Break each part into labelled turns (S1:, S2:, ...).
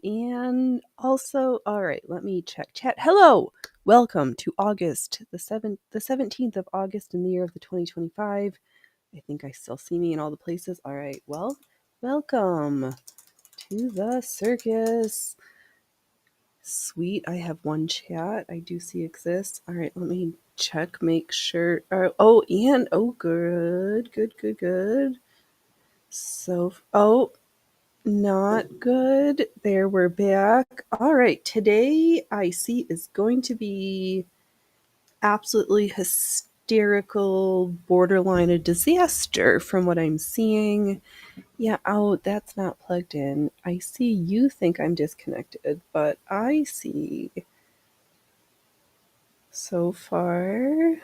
S1: And also, all right, let me check chat. Hello, welcome to August the 17th of August in the year of the 2025. I think I still see me in all the places. All right, well, welcome to the circus. Sweet, I have one chat I do see exists. All right, let me check, make sure. And good. So, not good. There, we're back. All right, today I see is going to be absolutely hysterical, borderline a disaster from what I'm seeing. Yeah, that's not plugged in. I see you think I'm disconnected, but I see so far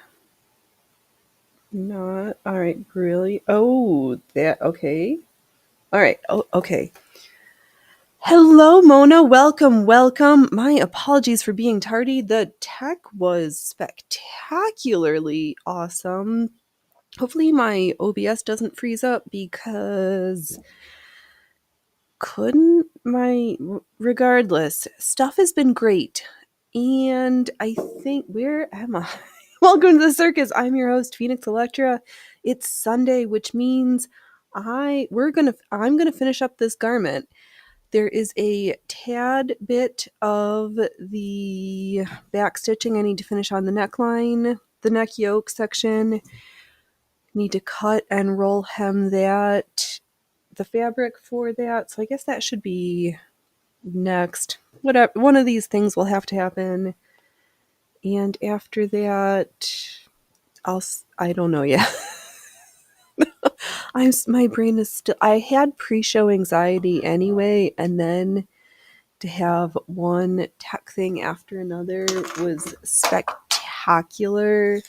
S1: not. All right, really? Oh, that, okay. All right, okay. Hello, Mona. Welcome. My apologies for being tardy. The tech was spectacularly awesome. Hopefully my OBS doesn't freeze up because regardless, stuff has been great. And I think, where am I? Welcome to the circus. I'm your host, Phoenix Electra. It's Sunday, which means I'm gonna finish up this garment. There is a tad bit of the back stitching I need to finish on the neckline, the neck yoke section. Need to cut and roll hem the fabric for that. So I guess that should be next. Whatever, one of these things will have to happen. And after that, I don't know yet. My brain is still, I had pre-show anxiety anyway, and then to have one tech thing after another was spectacular.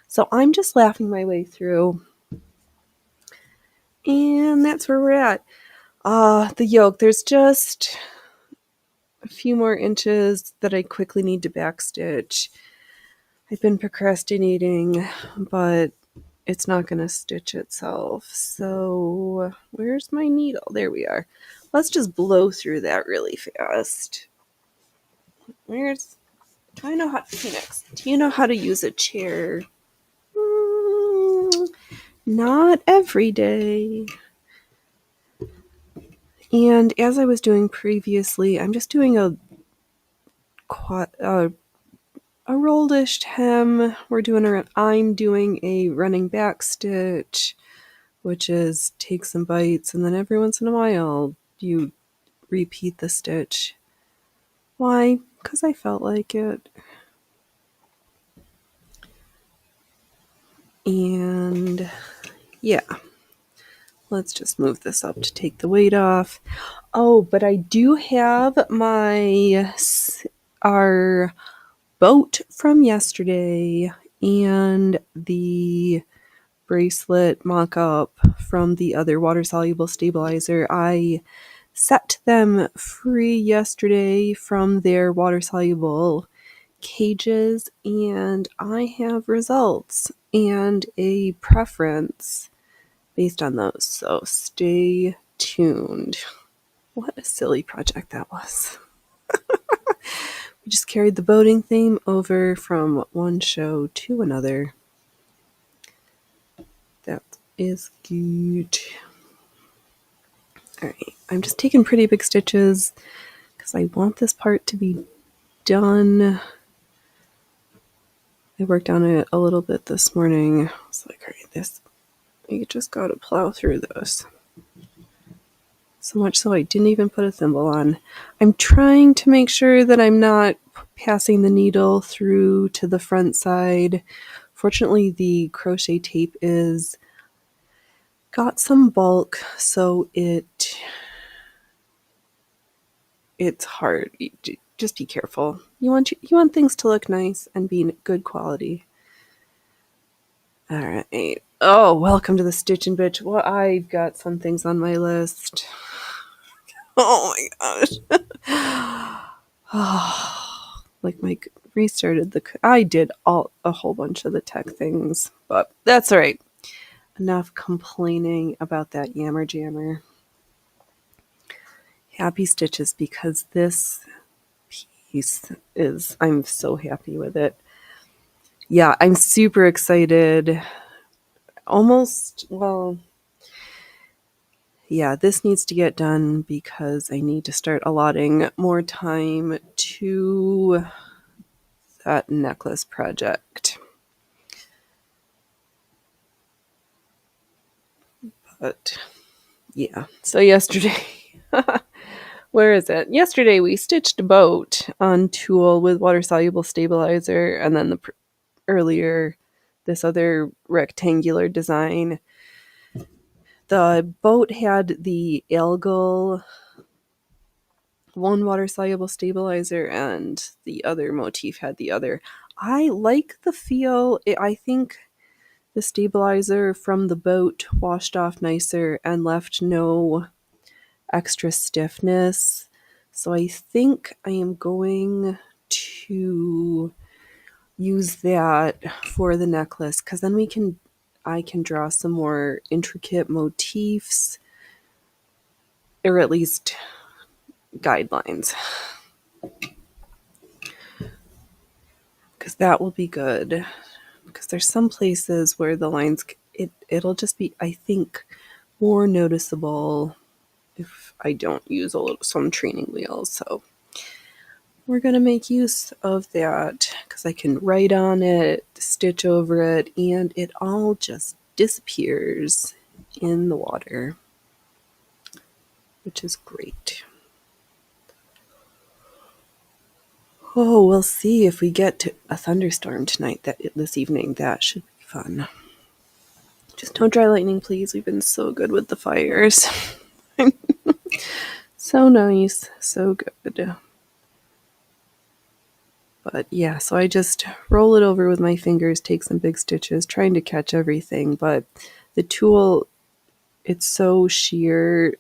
S1: So I'm just laughing my way through. And that's where we're at. The yoke, there's just a few more inches that I quickly need to backstitch. I've been procrastinating, but it's not going to stitch itself. So where's my needle? There we are. Let's just blow through that really fast. Do I know how, Phoenix, do you know how to use a chair? Not every day. And as I was doing previously, I'm just doing a rolled-ish hem. I'm doing a running back stitch, which is take some bites, and then every once in a while you repeat the stitch. Why? Because I felt like it. And yeah, let's just move this up to take the weight off. Oh, but I do have our boat from yesterday and the bracelet mock-up from the other water-soluble stabilizer. I set them free yesterday from their water-soluble cages, and I have results and a preference based on those. So stay tuned. What a silly project that was. We just carried the boating theme over from one show to another. That is good. Alright, I'm just taking pretty big stitches because I want this part to be done. I worked on it a little bit this morning. I was like, alright, you just gotta plow through this. So much so I didn't even put a thimble on. I'm trying to make sure that I'm not passing the needle through to the front side. Fortunately, the crochet tape got some bulk, so it's hard. Just be careful. You want things to look nice and be good quality. All right. Oh, welcome to the Stitchin' Bitch. Well, I've got some things on my list. Oh my gosh. I did a whole bunch of the tech things, but that's all right. Enough complaining about that yammer jammer. happy stitches because this piece is, I'm so happy with it. Yeah, I'm super excited. Almost, well, yeah, this needs to get done because I need to start allotting more time to that necklace project. But yeah, so yesterday, where is it? Yesterday we stitched a boat on tulle with water soluble stabilizer, and then earlier this other rectangular design. The boat had the algal one water soluble stabilizer, and the other motif had the other. I like the feel. I think the stabilizer from the boat washed off nicer and left no extra stiffness. So I think I am going to use that for the necklace, because then I can draw some more intricate motifs, or at least guidelines, because that will be good. Because there's some places where the lines, it'll just be, I think, more noticeable if I don't use some training wheels. So we're going to make use of that because I can write on it, stitch over it, and it all just disappears in the water, which is great. Oh, we'll see if we get to a thunderstorm tonight, this evening. That should be fun. Just don't dry lightning, please. We've been so good with the fires. So nice, so good. But yeah, so I just roll it over with my fingers, take some big stitches, trying to catch everything. But the tulle, it's so sheer.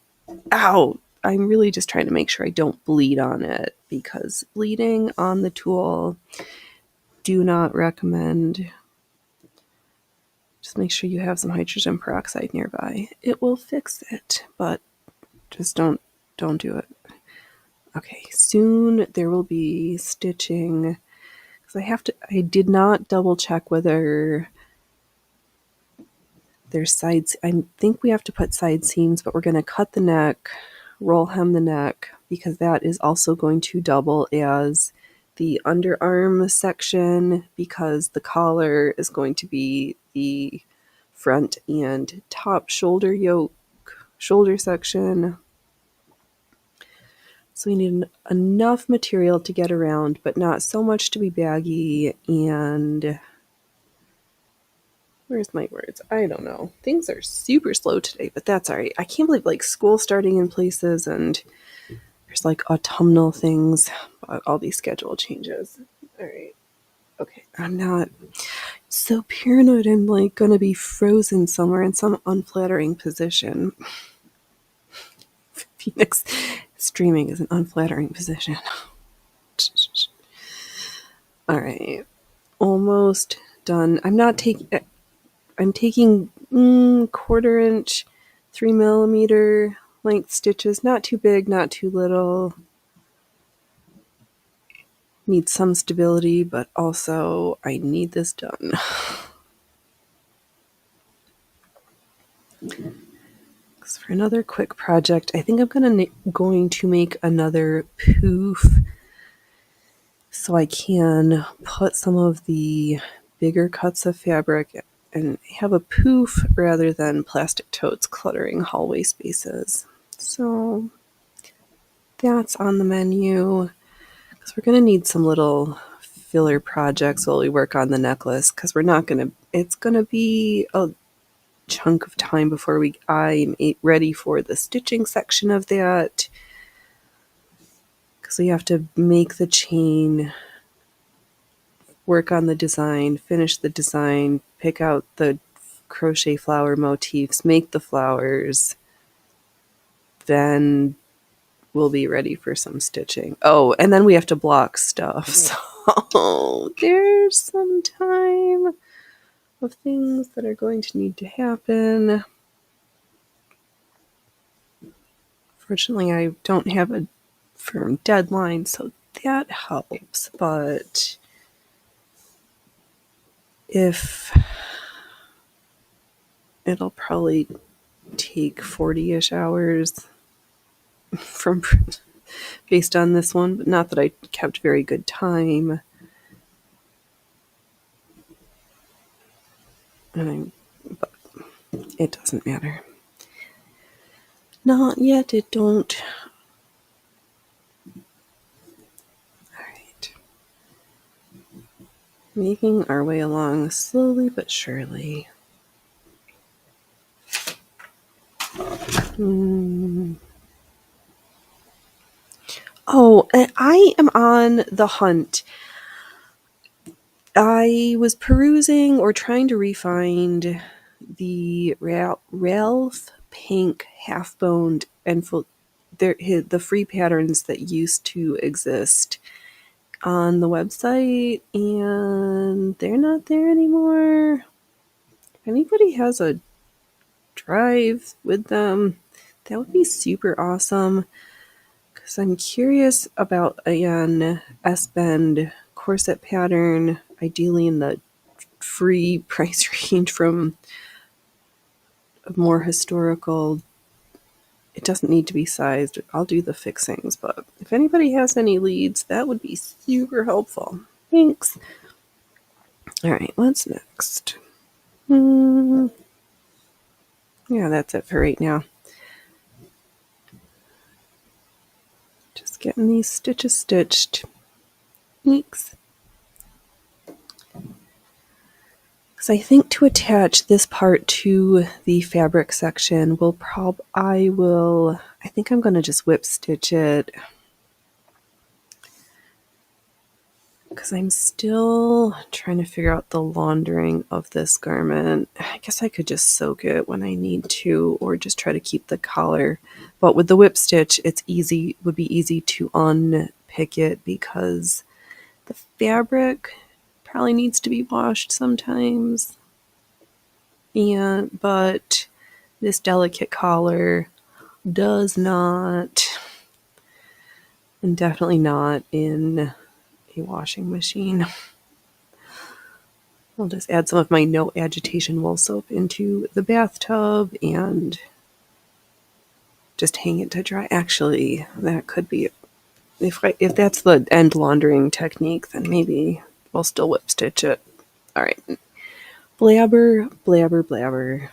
S1: Ow! I'm really just trying to make sure I don't bleed on it, because bleeding on the tulle, do not recommend. Just make sure you have some hydrogen peroxide nearby. It will fix it, but just don't do it. Okay, soon there will be stitching. I did not double check whether there's sides. I think we have to put side seams, but we're going to cut the neck, roll hem the neck, because that is also going to double as the underarm section, because the collar is going to be the front and top shoulder section. So we need enough material to get around, but not so much to be baggy. And where's my words? I don't know. Things are super slow today, but that's all right. I can't believe school starting in places, and there's autumnal things, all these schedule changes. All right. Okay. I'm not so paranoid I'm gonna be frozen somewhere in some unflattering position. Phoenix streaming is an unflattering position. All right. Almost done. I'm taking 1/4 inch, 3mm length stitches. Not too big, not too little. Need some stability, but also I need this done. For another quick project, I think I'm going to make another poof, so I can put some of the bigger cuts of fabric and have a poof rather than plastic totes cluttering hallway spaces. So that's on the menu, because we're going to need some little filler projects while we work on the necklace, because it's going to be a chunk of time before I'm ready for the stitching section of that, because we have to make the chain, work on the design, finish the design, pick out the crochet flower motifs, make the flowers, then we'll be ready for some stitching. Oh, and then we have to block stuff. So there's some time of things that are going to need to happen. Fortunately, I don't have a firm deadline, so that helps. But if it'll probably take 40-ish hours from based on this one, but not that I kept very good time. But it doesn't matter. Not yet, it don't. Alright. Making our way along slowly but surely. Oh, I am on the hunt. I was perusing or trying to re-find the Ralph Pink half-boned and the free patterns that used to exist on the website, and they're not there anymore. If anybody has a drive with them, that would be super awesome. Because I'm curious about an S-bend corset pattern, ideally in the free price range from a more historical. It doesn't need to be sized. I'll do the fixings, but if anybody has any leads, that would be super helpful. Thanks. All right, what's next? Yeah, that's it for right now. Just getting these stitches stitched. Thanks. Because I think to attach this part to the fabric section, I think I'm going to just whip stitch it. Because I'm still trying to figure out the laundering of this garment. I guess I could just soak it when I need to, or just try to keep the collar. But with the whip stitch, would be easy to unpick it because the fabric probably needs to be washed sometimes. But this delicate collar does not, and definitely not in a washing machine. I'll just add some of my no agitation wool soap into the bathtub and just hang it to dry. Actually, that could be, if that's the end laundering technique, then maybe we'll still whip stitch it. All right. Blabber, blabber, blabber.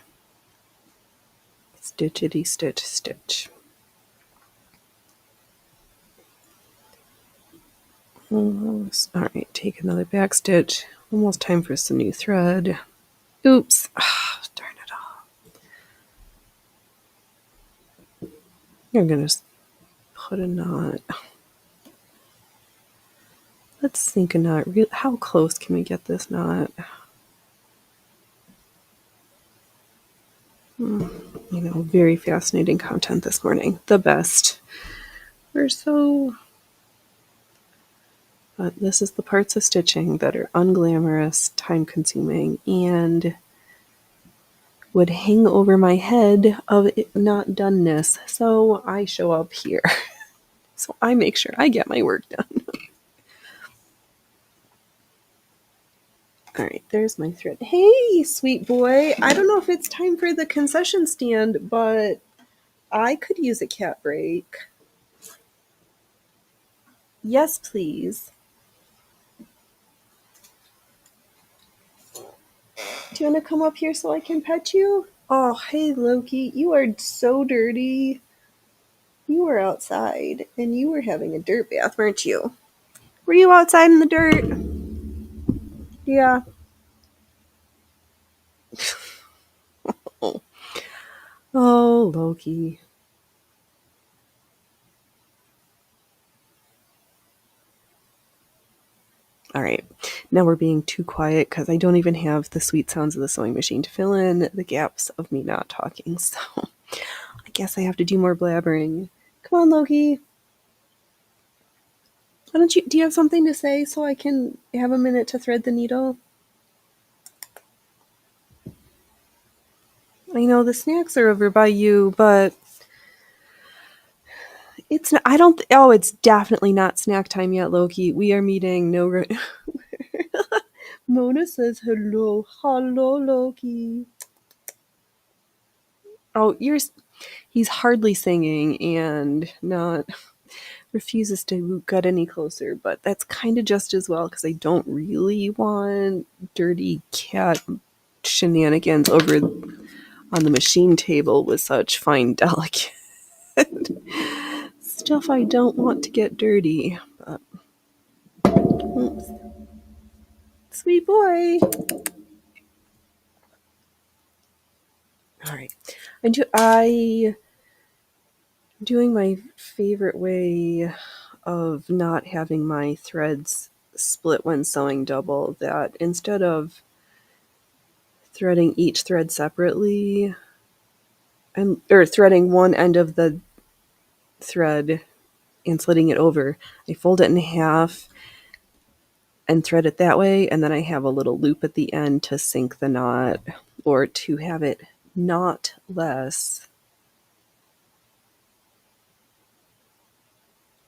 S1: Stitchity stitch stitch. Almost. All right, take another back stitch. Almost time for some new thread. Oops. Darn it all. I'm going to put a knot. Let's think a knot. How close can we get this knot? Very fascinating content this morning. The best. But this is the parts of stitching that are unglamorous, time-consuming, and would hang over my head of it not doneness. So I show up here. So I make sure I get my work done. All right, there's my thread. Hey, sweet boy. I don't know if it's time for the concession stand, but I could use a cat break. Yes, please. Do you want to come up here so I can pet you? Oh, hey, Loki. You are so dirty. You were outside, and you were having a dirt bath, weren't you? Were you outside in the dirt? Yeah. Oh, Loki. All right. Now we're being too quiet because I don't even have the sweet sounds of the sewing machine to fill in the gaps of me not talking. So I guess I have to do more blabbering. Come on, Loki. Do you have something to say so I can have a minute to thread the needle? I know the snacks are over by you, but It's not, I don't, oh, it's definitely not snack time yet, Loki. We are meeting no, Mona says hello. Hello, Loki. Oh, he's hardly singing and not refuses to get any closer, but that's kind of just as well because I don't really want dirty cat shenanigans over on the machine table with such fine, delicate stuff I don't want to get dirty. But, oops. Sweet boy. All right. I doing my favorite way of not having my threads split when sewing double, that instead of threading each thread separately and or threading one end of the thread and slitting it over, I fold it in half and thread it that way, and then I have a little loop at the end to sink the knot or to have it knot less.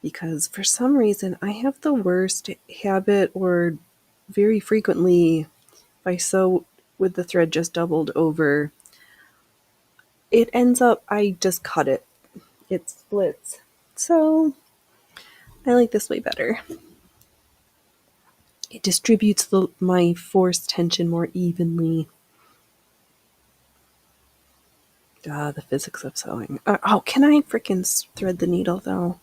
S1: Because for some reason I have the worst habit, or very frequently if I sew with the thread just doubled over, it ends up, I just cut it. It splits. So I like this way better. It distributes my force tension more evenly. The physics of sewing. Oh, can I freaking thread the needle though?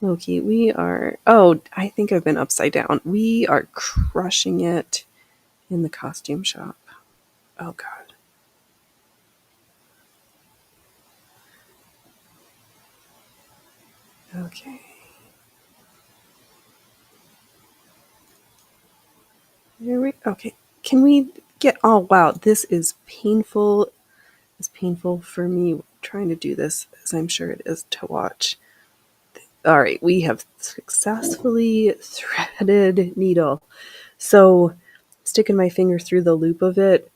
S1: Loki, we are. Oh, I think I've been upside down. We are crushing it in the costume shop. Oh, God. Okay. Okay. Can we get. Oh, wow. This is painful. It's painful for me trying to do this, as I'm sure it is to watch. All right. We have successfully threaded needle. So, sticking my finger through the loop of it,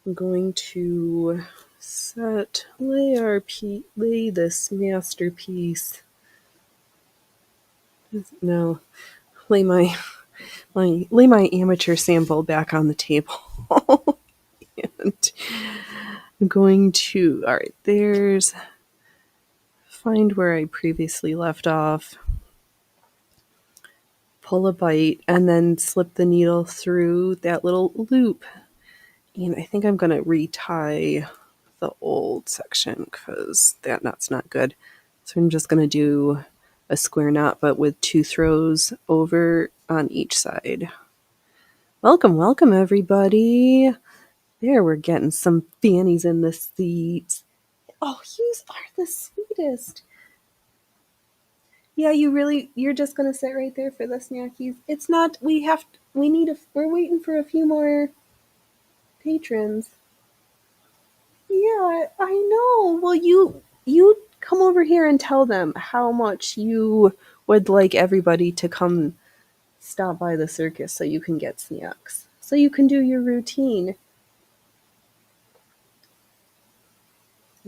S1: I'm going to lay this masterpiece. No, lay my amateur sample back on the table. And I'm going to, all right, find where I previously left off, pull a bite, and then slip the needle through that little loop. And I think I'm going to retie the old section because that knot's not good. So I'm just going to do a square knot, but with 2 throws over on each side. Welcome, welcome, everybody. There, we're getting some fannies in the seats. Oh, you are the sweetest. Yeah, you're just going to sit right there for the snackies. It's not, we're waiting for a few more patrons. Yeah, I know. Well, you come over here and tell them how much you would like everybody to come stop by the circus so you can get snacks. So you can do your routine.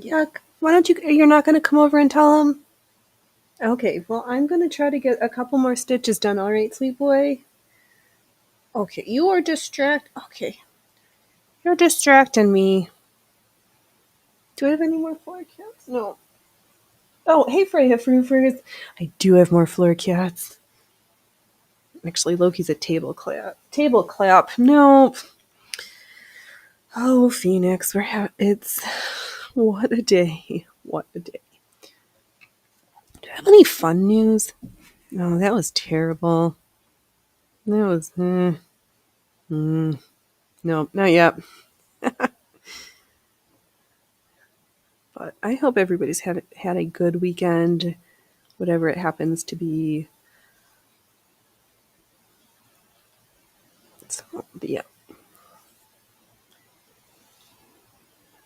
S1: Yeah, why don't you're not going to come over and tell them? Okay, well, I'm going to try to get a couple more stitches done, all right, sweet boy? Okay, you are okay. You're distracting me. Do I have any more floor cats? No. Oh, hey, Freya Froofers. I do have more floor cats. Actually, Loki's a table clap. Table clap. No. Oh, Phoenix, it's what a day. What a day. Do you have any fun news? No, that was terrible. That was no, not yet. But I hope everybody's had a good weekend, whatever it happens to be. So, but yeah.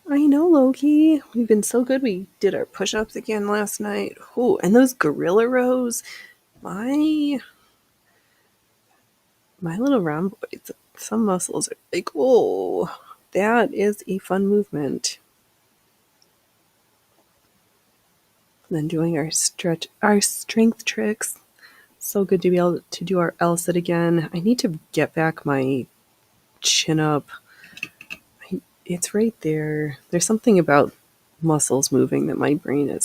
S1: I know, Loki. We've been so good. We did our push-ups again last night. Oh, and those gorilla rows. My little round boys. Some muscles are like, oh, that is a fun movement. And then doing our strength tricks. So good to be able to do our L sit again. I need to get back my chin up. It's right there. There's something about muscles moving that my brain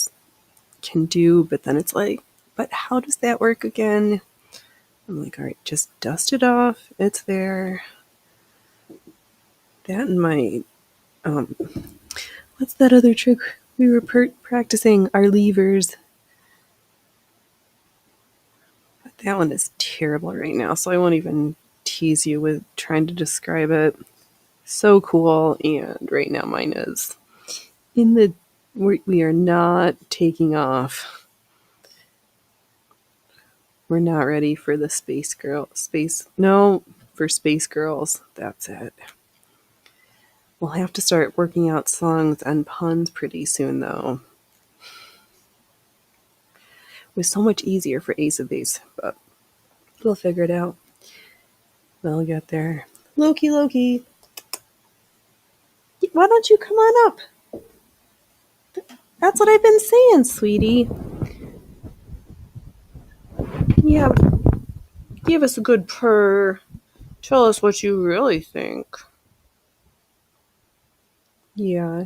S1: can do, but then it's like, but how does that work again? I'm like, all right, just dust it off. It's there. That and my, um, what's that other trick we were practicing? Our levers. But that one is terrible right now, so I won't even tease you with trying to describe it. So cool, and right now mine is in the, we are not taking off. We're not ready for the for Space Girls. That's it. We'll have to start working out songs and puns pretty soon, though. It was so much easier for Ace of Base, but we'll figure it out. We'll get there. Loki, why don't you come on up? That's what I've been saying, sweetie. Yeah, give us a good purr. Tell us what you really think. Yeah.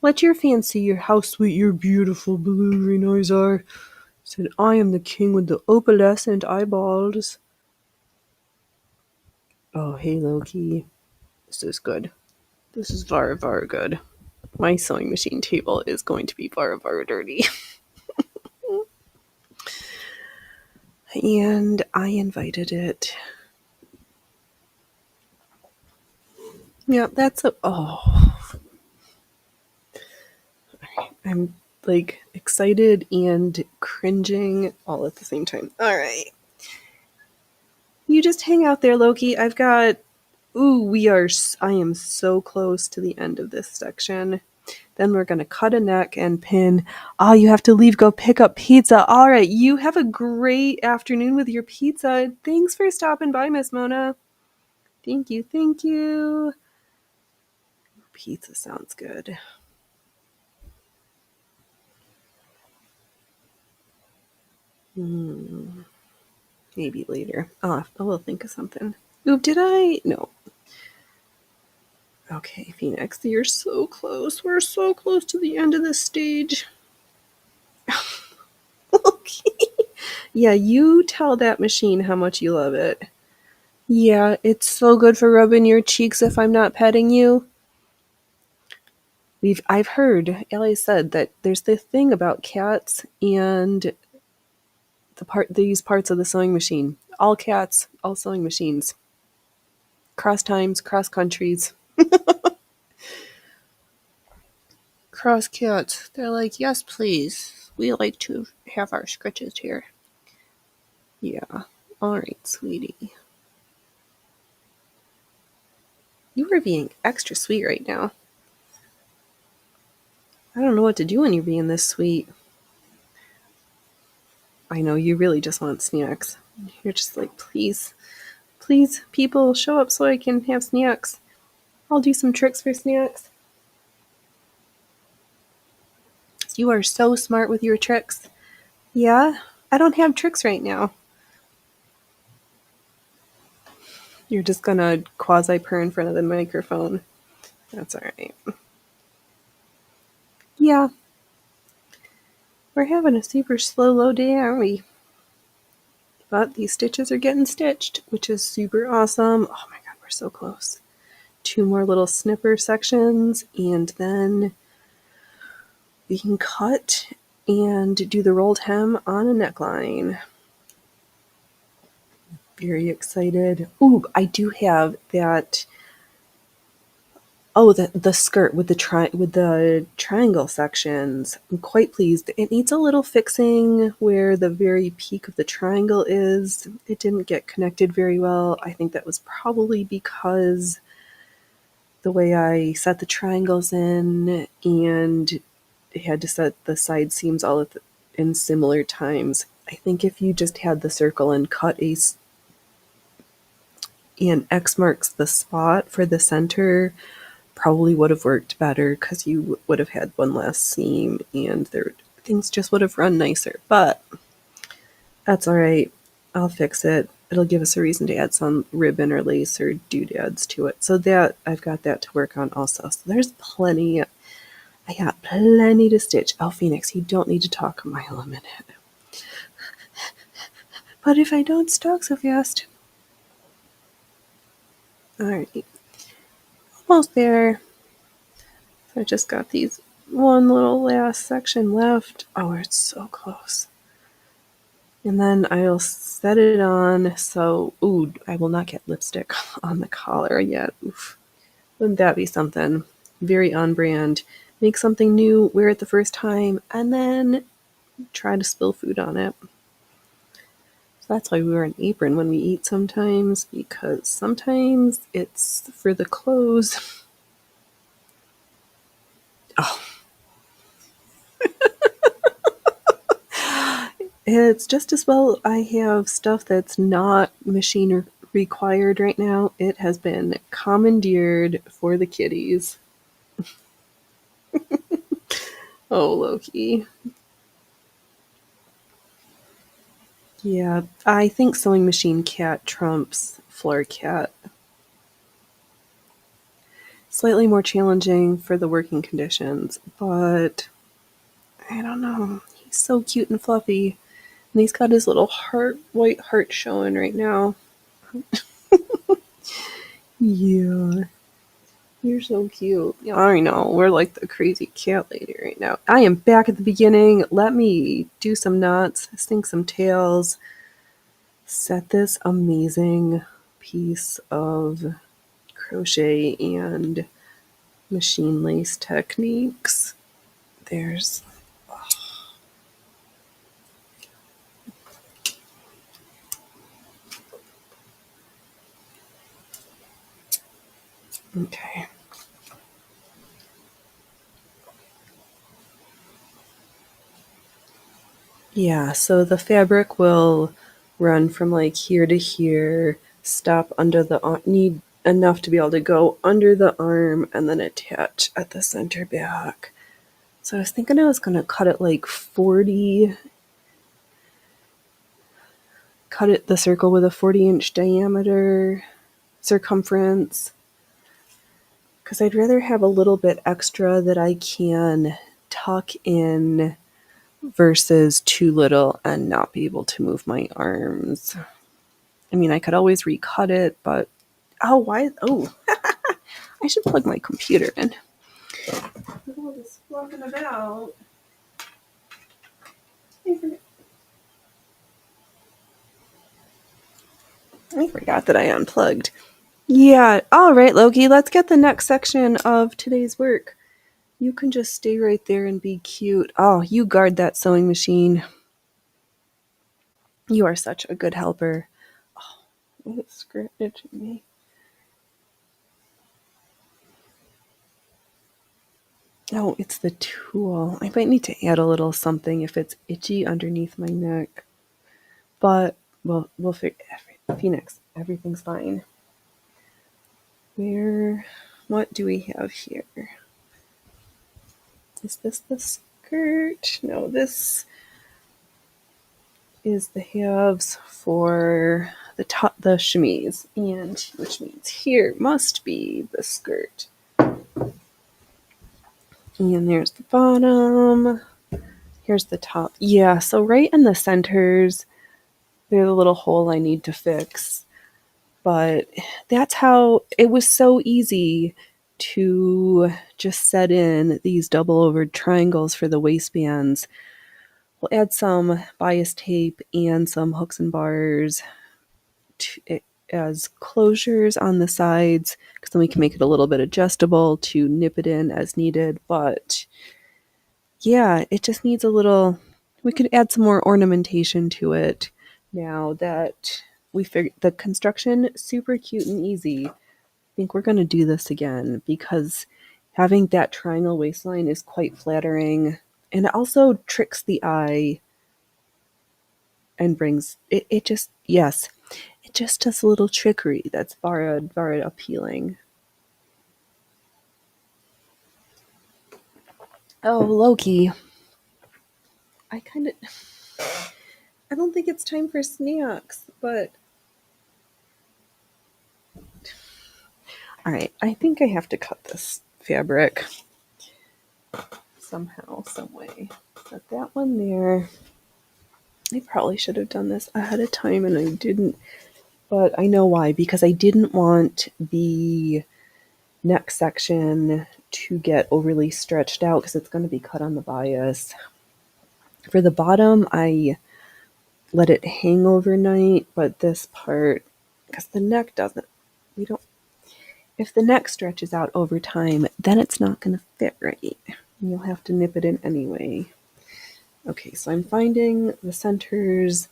S1: Let your fans see how sweet your beautiful blue green eyes are. Said, I am the king with the opalescent eyeballs. Oh, hey, Loki. This is good. This is var good. My sewing machine table is going to be var dirty. And I invited it. Yeah, that's a. Oh. I'm like excited and cringing all at the same time. All right. You just hang out there, Loki. I've got. Ooh, I am so close to the end of this section. Then we're going to cut a neck and pin. Oh, you have to leave, go pick up pizza. All right, you have a great afternoon with your pizza. Thanks for stopping by, Miss Mona. Thank you. Pizza sounds good. Maybe later. I will think of something. Oop, did I? No. Okay, Phoenix, you're so close. We're so close to the end of this stage. Okay. Yeah, you tell that machine how much you love it. Yeah, it's so good for rubbing your cheeks if I'm not petting you. I've heard, Ellie said that there's this thing about cats and these parts of the sewing machine. All cats, all sewing machines. Cross times, cross countries. Cross cats. They're like, yes, please. We like to have our scritches here. Yeah. All right, sweetie. You are being extra sweet right now. I don't know what to do when you're being this sweet. I know you really just want snacks. You're just like, please, people, show up so I can have snacks. I'll do some tricks for snacks. You are so smart with your tricks. Yeah, I don't have tricks right now. You're just gonna quasi-purr in front of the microphone. That's alright. Yeah. We're having a super slow day, aren't we? But these stitches are getting stitched, which is super awesome. Oh my god, we're so close. 2 more little snipper sections, and then we can cut and do the rolled hem on a neckline. Very excited. Ooh, I do have that. Oh, the skirt with the triangle sections. I'm quite pleased. It needs a little fixing where the very peak of the triangle is. It didn't get connected very well. I think that was probably because the way I set the triangles in, and had to set the side seams all in similar times. I think if you just had the circle and cut and X marks the spot for the center, probably would have worked better because you would have had one less seam and there things just would have run nicer. But that's all right. I'll fix it. It'll give us a reason to add some ribbon or lace or doodads to it. So that I've got that to work on also. So there's plenty. I got plenty to stitch. Oh, Phoenix, you don't need to talk a mile a minute. But if I don't talk so fast. All right. Almost there. So I just got these one little last section left. Oh, it's so close. And then I'll set it on. So, ooh, I will not get lipstick on the collar yet. Oof. Wouldn't that be something? Very on brand. Make something new, wear it the first time, and then try to spill food on it. So that's why we wear an apron when we eat sometimes, because sometimes it's for the clothes. Oh. It's just as well I have stuff that's not machine required right now. It has been commandeered for the kiddies. Oh, Loki. Yeah, I think sewing machine cat trumps floor cat. Slightly more challenging for the working conditions, but I don't know. He's so cute and fluffy. And he's got his little white heart showing right now. Yeah. You're so cute. I know, we're like the crazy cat lady right now. I am back at the beginning. Let me do some knots, sink some tails, set this amazing piece of crochet and machine lace techniques. There's okay. Yeah, so the fabric will run from like here to here, stop under the need enough to be able to go under the arm and then attach at the center back. So I was thinking I was going to cut it like 40, cut it the circle with a 40-inch diameter circumference, because I'd rather have a little bit extra that I can tuck in versus too little and not be able to move my arms. I mean, I could always recut it, but oh, why? Oh, I should plug my computer in. With all this walking about, I forgot that I unplugged. Yeah, all right, Loki, let's get the next section of today's work. You can just stay right there and be cute. Oh, you guard that sewing machine. You are such a good helper. Oh, it's scripted to me. Oh, it's the tool. I might need to add a little something if it's itchy underneath my neck. But we'll figure Phoenix, everything's fine. What do we have here? Is this the skirt? No, this is the halves for the top, the chemise, and which means here must be the skirt. And there's the bottom. Here's the top. Yeah, so right in the centers, there's a little hole I need to fix. But that's how it was so easy to just set in these double overed triangles for the waistbands. We'll add some bias tape and some hooks and bars as closures on the sides, because then we can make it a little bit adjustable to nip it in as needed. But yeah, it just needs a little, we could add some more ornamentation to it now that we figured the construction super cute and easy. I think we're going to do this again because having that triangle waistline is quite flattering, and it also tricks the eye and brings it just, yes, it just does a little trickery that's very appealing. Oh, Loki, I kind of, I don't think it's time for snacks, but all right, I think I have to cut this fabric somehow, some way. Put that one there. I probably should have done this ahead of time and I didn't, but I know why, because I didn't want the neck section to get overly stretched out because it's going to be cut on the bias. For the bottom, I let it hang overnight, but this part, because the neck doesn't, we don't, if the neck stretches out over time, then it's not going to fit right. You'll have to nip it in anyway. Okay, so I'm finding the centers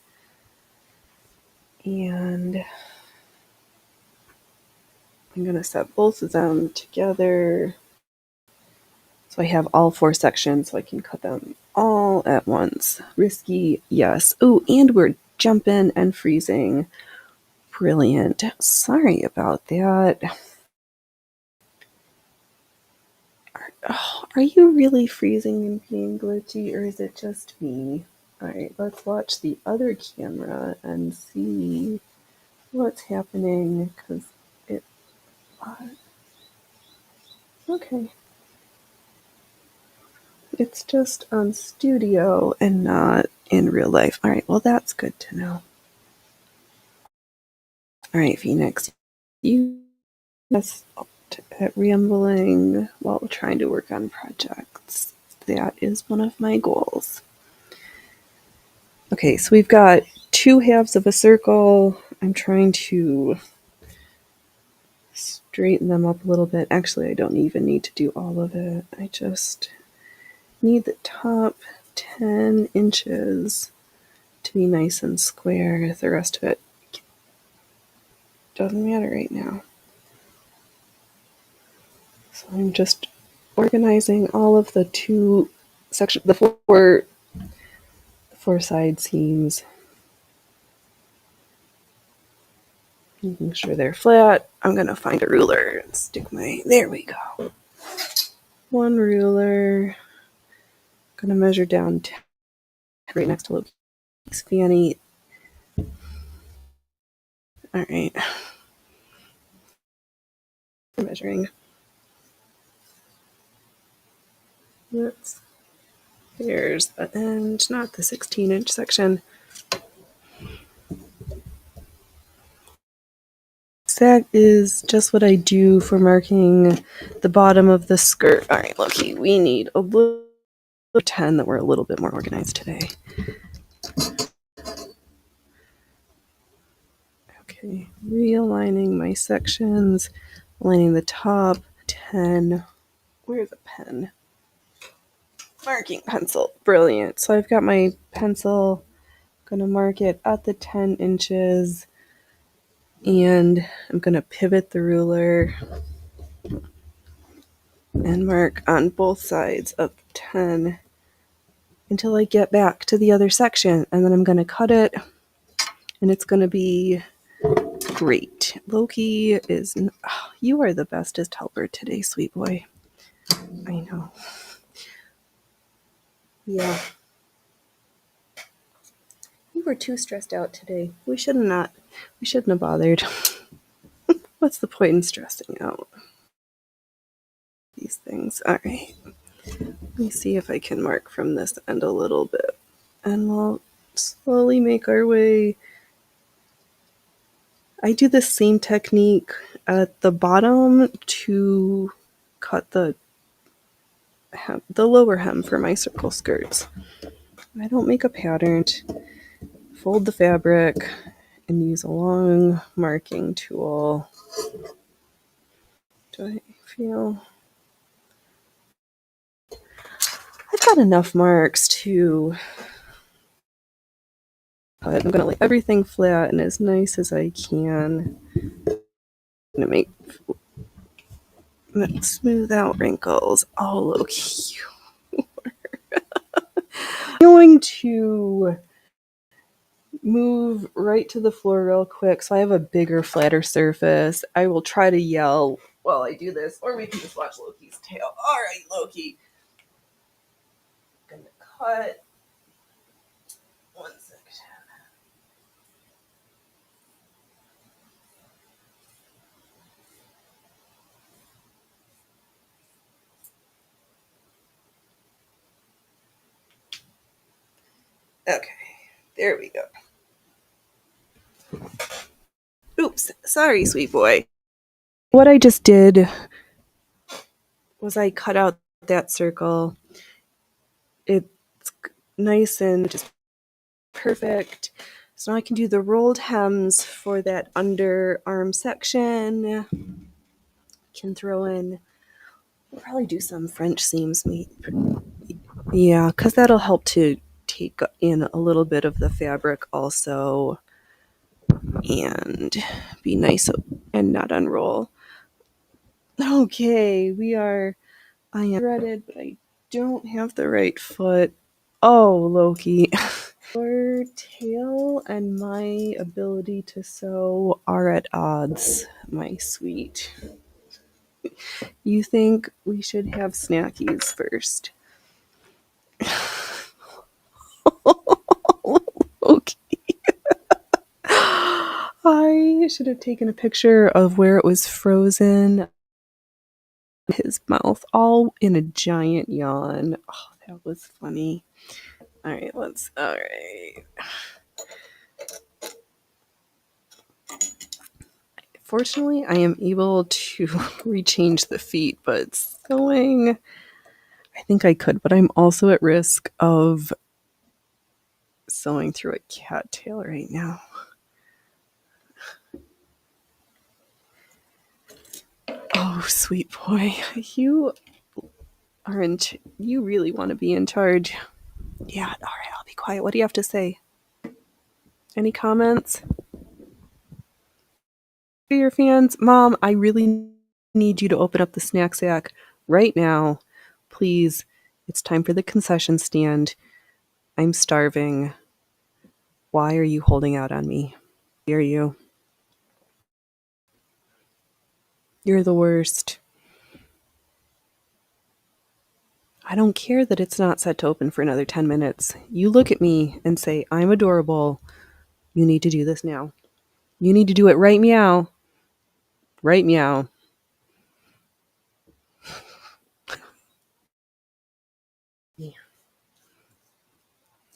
S1: and I'm going to set both of them together. So I have all 4 sections so I can cut them all at once. Risky, yes. Oh, and we're jumping and freezing. Brilliant. Sorry about that. Are you really freezing and being glitchy, or is it just me? Alright, let's watch the other camera and see what's happening, because it... okay. It's just on studio and not in real life. Alright, well that's good to know. Alright, Phoenix, you just at rambling while trying to work on projects. That is one of my goals. Okay, so we've got 2 halves of a circle. I'm trying to straighten them up a little bit. Actually, I don't even need to do all of it. I just need the top 10 inches to be nice and square. The rest of it doesn't matter right now. So I'm just organizing all of the 2 sections, the 4 side seams. Making sure they're flat. I'm going to find a ruler and stick my... there we go. 1 ruler. Going to measure down right next to Loki's fanny. All right. Measuring. Oops. There's the end, not the 16-inch section. That is just what I do for marking the bottom of the skirt. All right, Loki, we need a little 10 that we're a little bit more organized today. Okay, realigning my sections, aligning the top 10. Where's a pen? Marking pencil. Brilliant. So I've got my pencil. I'm going to mark it at the 10 inches. And I'm going to pivot the ruler and mark on both sides of 10 until I get back to the other section. And then I'm going to cut it. And it's going to be great. Loki is... oh, you are the bestest helper today, sweet boy. I know. Yeah. You were too stressed out today. We shouldn't have bothered. What's the point in stressing out these things? All right. Let me see if I can mark from this end a little bit. And we'll slowly make our way. I do the same technique at the bottom to cut the lower hem for my circle skirts. I don't make a pattern. Fold the fabric and use a long marking tool. Do I feel... I've got enough marks to... but I'm going to lay everything flat and as nice as I can. I'm going to smooth out wrinkles. Oh, look, I'm going to move right to the floor real quick so I have a bigger, flatter surface. I will try to yell while I do this, or we can just watch Loki's tail. All right, Loki. I'm going to cut Okay, there we go. Oops, sorry, sweet boy. What I just did was I cut out that circle. It's nice and just perfect. So now I can do the rolled hems for that underarm section. Can throw in, we'll probably do some French seams. Yeah, because that'll help to take in a little bit of the fabric also and be nice and not unroll. Okay, I am threaded, but I don't have the right foot. Oh, Loki. Your tail and my ability to sew are at odds, my sweet. You think we should have snackies first? Okay. I should have taken a picture of where it was frozen. His mouth all in a giant yawn. Oh, that was funny. All right. Fortunately, I am able to rechange the feet, but sewing, I think I could, but I'm also at risk of sewing through a cattail right now. Oh, sweet boy, you really want to be in charge. Yeah, all right, I'll be quiet. What do you have to say? Any comments? For your fans, Mom, I really need you to open up the snack sack right now. Please, it's time for the concession stand. I'm starving. Why are you holding out on me? Dare you? You're the worst. I don't care that it's not set to open for another 10 minutes. You look at me and say, I'm adorable. You need to do this now. You need to do it right meow. Right meow.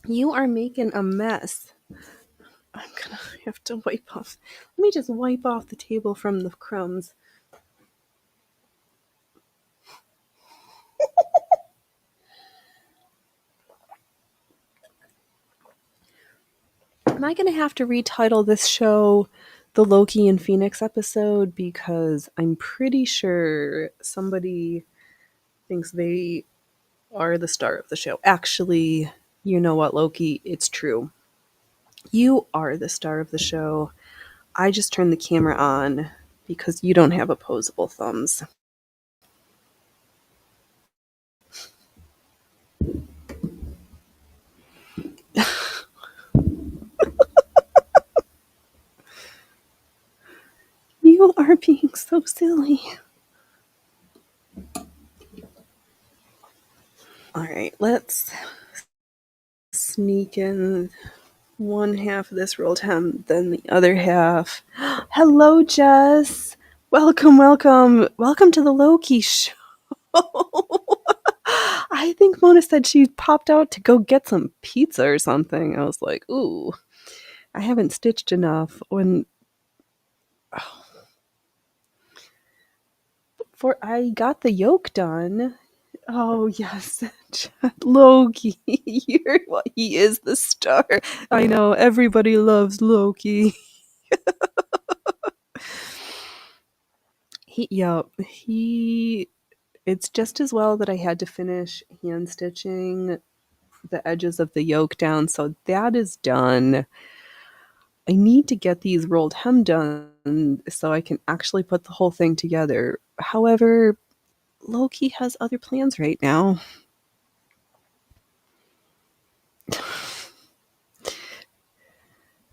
S1: You are making a mess. I'm gonna have to wipe off. Let me just wipe off the table from the crumbs. Am I gonna have to retitle this show the Loki and Phoenix episode? Because I'm pretty sure somebody thinks they are the star of the show. Actually, you know what, Loki? It's true. You are the star of the show. I just turned the camera on because you don't have opposable thumbs. You are being so silly. All right, let's sneak in one half of this rolled hem, then the other half. Hello, Jess. Welcome to the Loki show. I think Mona said she popped out to go get some pizza or something. I was like, ooh, I haven't stitched enough. For I got the yoke done. Oh yes, Loki. He is the star. I know everybody loves Loki. He. It's just as well that I had to finish hand stitching the edges of the yoke down, so that is done. I need to get these rolled hem done so I can actually put the whole thing together. However, Loki has other plans right now. If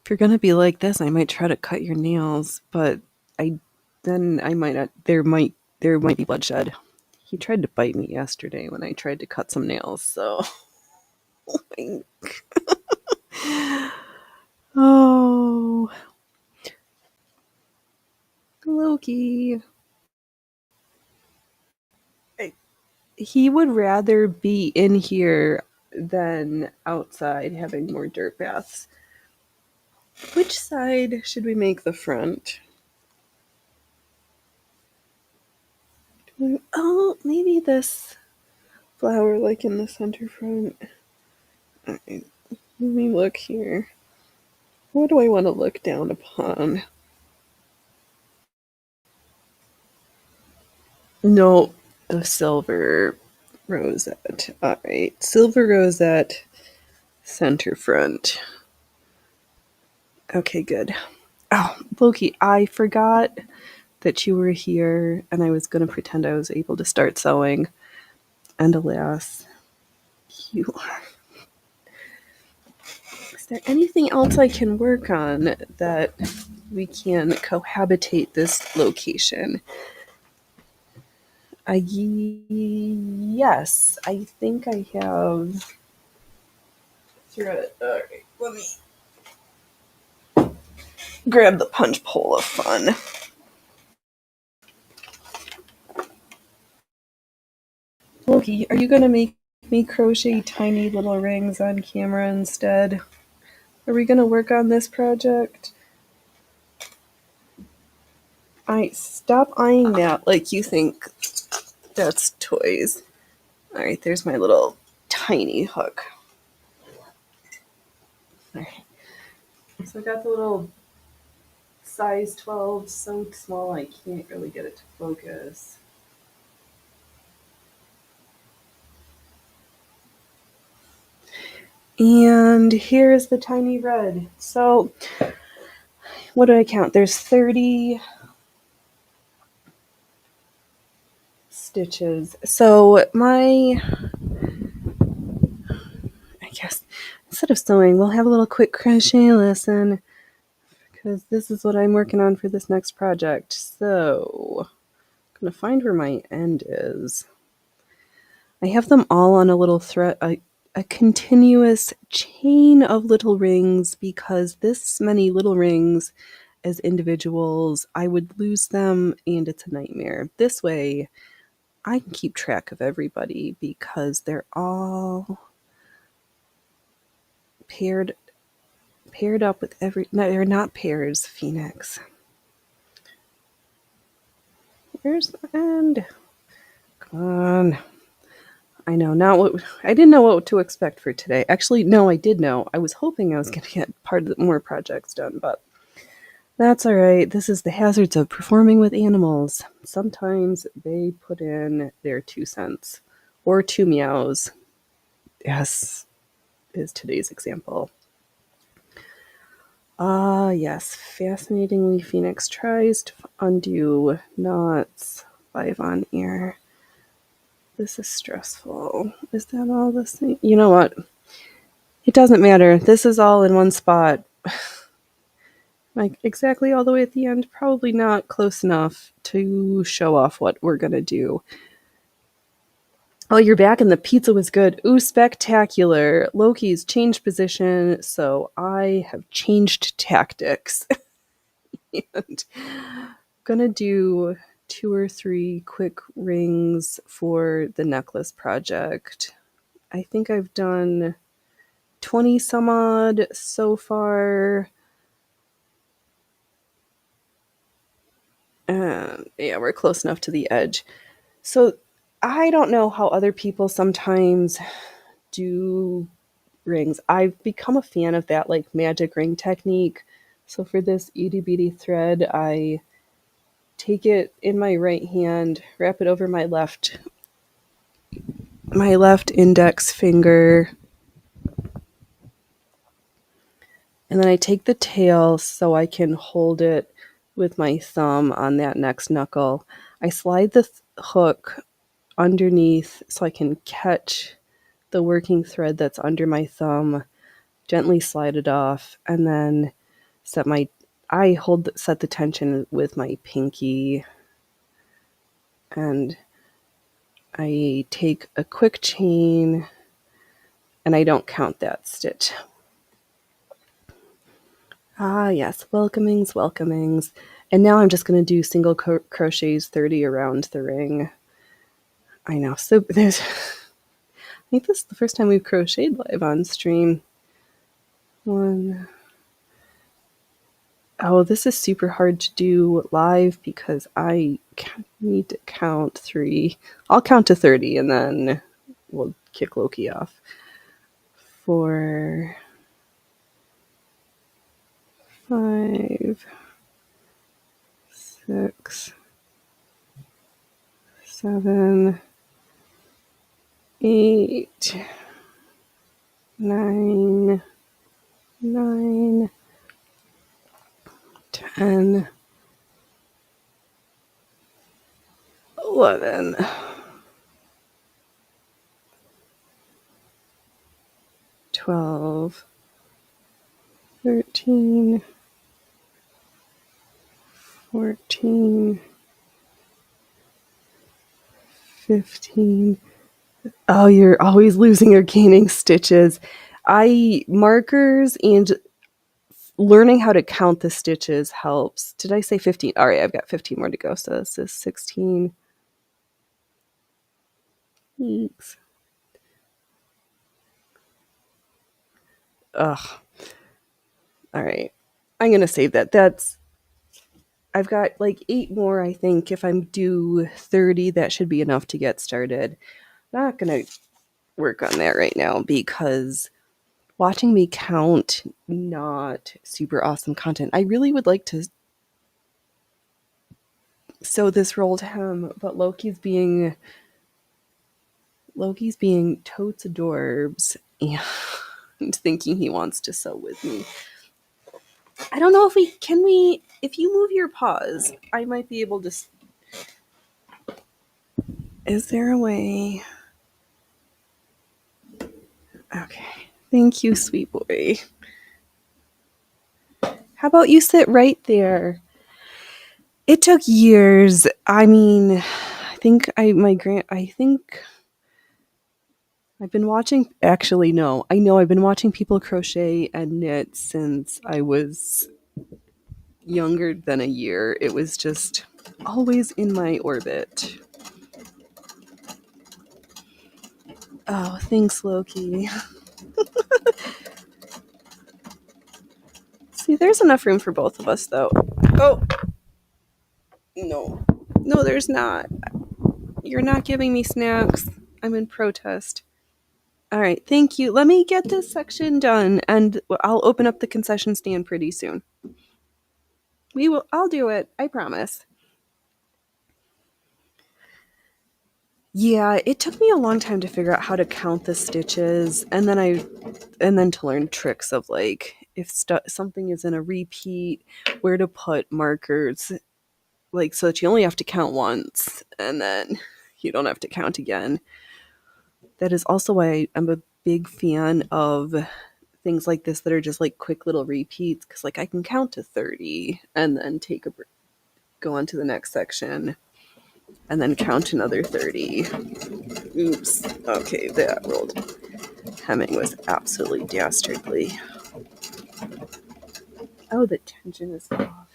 S1: you're gonna be like this, I might try to cut your nails, but I might not. There might be bloodshed. He tried to bite me yesterday when I tried to cut some nails. So, oh, Loki. He would rather be in here than outside having more dirt baths. Which side should we make the front? Oh, maybe this flower like in the center front. Alright, let me look here. What do I want to look down upon? No, the silver rosette. Alright, silver rosette, center front. Okay, good. Oh, Loki, I forgot that you were here and I was going to pretend I was able to start sewing. And alas, you are. Is there anything else I can work on that we can cohabitate this location? Yes, I think I have thread. Alright, let me grab the punch pole of fun. Loki, are you going to make me crochet tiny little rings on camera instead? Are we going to work on this project? Stop eyeing that like you think that's toys. Alright, there's my little tiny hook. Alright. So I got the little size 12 so small I can't really get it to focus. And here's the tiny red. So what do I count? There's 30 stitches. So I guess instead of sewing, we'll have a little quick crochet lesson because this is what I'm working on for this next project. So I'm going to find where my end is. I have them all on a little thread, a continuous chain of little rings because this many little rings as individuals, I would lose them and it's a nightmare. This way, I can keep track of everybody because they're all paired up with no, they're not pairs, Phoenix. Where's the end? Come on. I know, I didn't know what to expect for today. Actually, no, I did know. I was hoping I was going to get part of the more projects done, but that's all right. This is the hazards of performing with animals. Sometimes they put in their 2 cents or 2 meows. Yes, is today's example. Yes, fascinatingly, Phoenix tries to undo knots live on air. This is stressful. Is that all this thing? You know what? It doesn't matter. This is all in one spot. Like exactly all the way at the end. Probably not close enough to show off what we're going to do. Oh, you're back and the pizza was good. Ooh, spectacular. Loki's changed position, so I have changed tactics. And I'm going to do 2 or 3 quick rings for the necklace project. I think I've done 20 some odd so far. Yeah, we're close enough to the edge. So I don't know how other people sometimes do rings. I've become a fan of that like magic ring technique. So for this itty bitty thread, I take it in my right hand, wrap it over my left index finger, and then I take the tail so I can hold it with my thumb on that next knuckle. I slide the hook underneath so I can catch the working thread that's under my thumb, gently slide it off, and then set the tension with my pinky, and I take a quick chain, and I don't count that stitch. Ah, yes, welcomings. And now I'm just going to do single crochets 30 around the ring. I know, so there's think this is the first time we've crocheted live on stream. One. Oh, this is super hard to do live because I need to count 3. I'll count to 30 and then we'll kick Loki off. 4, 5, 6, 7, 8, 9, 10, 11, 12, 13, 14, 15. Oh, you're always losing or gaining stitches. Markers and learning how to count the stitches helps. Did I say 15? All right, I've got 15 more to go. So this is 16 weeks. Ugh. All right. I'm going to save that. I've got like 8 more, I think. If I'm due 30, that should be enough to get started. Not going to work on that right now because watching me count, not super awesome content. I really would like to sew this rolled hem, but Loki's being totes adorbs and thinking he wants to sew with me. I don't know if if you move your paws, I might be able to. Is there a way? Okay. Thank you, sweet boy. How about you sit right there? It took years. I mean, I think I've been watching, actually, no, I know I've been watching people crochet and knit since I was younger than a year. It was just always in my orbit. Oh, thanks, Loki. See, there's enough room for both of us, though. Oh! No. No, there's not. You're not giving me snacks. I'm in protest. All right, thank you. Let me get this section done, and I'll open up the concession stand pretty soon. I'll do it. I promise. Yeah, it took me a long time to figure out how to count the stitches, and then to learn tricks of like if something is in a repeat, where to put markers, like so that you only have to count once, and then you don't have to count again. That is also why I'm a big fan of things like this that are just like quick little repeats, because like I can count to 30 and then take a break, go on to the next section, and then count another 30. Oops. Okay, that rolled hemming was absolutely dastardly. Oh, the tension is off.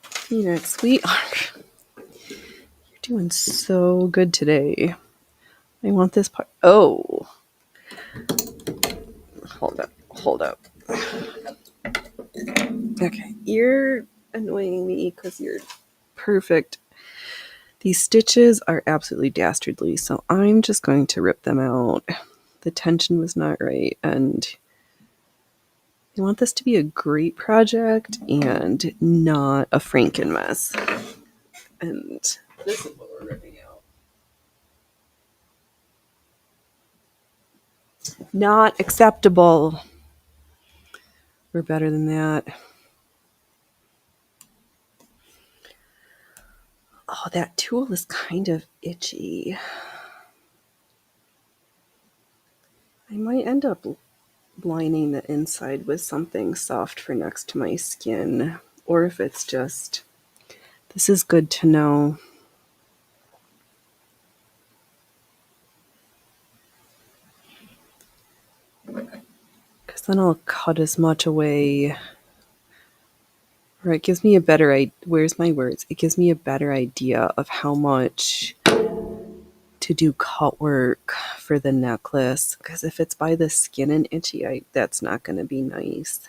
S1: Phoenix, sweetheart. You're doing so good today. I want this part. Oh. Hold up. Okay, you're annoying me because you're perfect. These stitches are absolutely dastardly, so I'm just going to rip them out. The tension was not right, and I want this to be a great project and not a Franken mess. And this is what we're ripping out. Not acceptable. We're better than that. Oh, that tool is kind of itchy. I might end up lining the inside with something soft for next to my skin, or if it's just, this is good to know. Because then I'll cut as much away, or it gives me a better idea. Where's my words? It gives me a better idea of how much to do cut work for the necklace, because if it's by the skin and itchy, that's not going to be nice.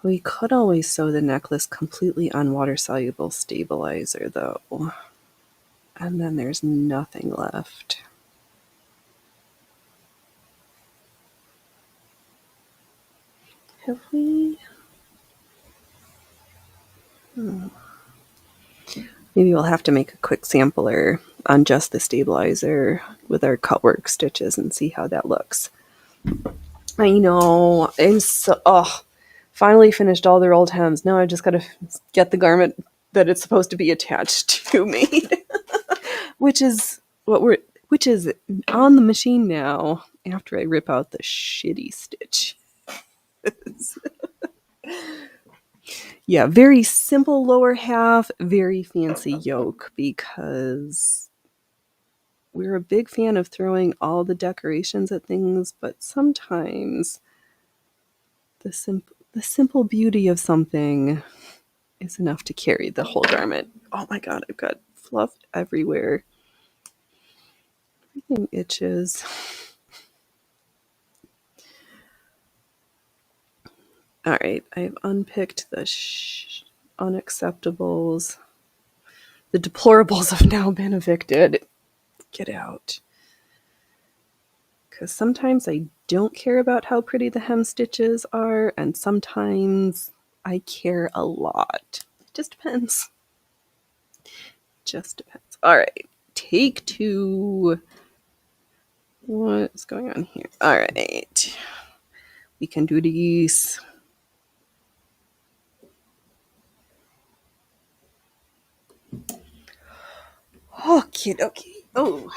S1: We could always sew the necklace completely on water-soluble stabilizer, though. And then there's nothing left. Have we? Maybe we'll have to make a quick sampler on just the stabilizer with our cut work stitches and see how that looks. I know. I'm so, finally finished all their old hems. Now I just got to get the garment that it's supposed to be attached to made, which is on the machine now after I rip out the shitty stitch. Yeah, very simple lower half, very fancy yoke, because we're a big fan of throwing all the decorations at things, but sometimes the simple beauty of something is enough to carry the whole garment. Oh my god, I've got fluff everywhere. Everything itches. All right, I've unpicked the unacceptables. The deplorables have now been evicted. Get out. Because sometimes I don't care about how pretty the hem stitches are, and sometimes I care a lot. It just depends. Just depends. All right, take 2. What's going on here? All right. We can do these. Okay. Oh.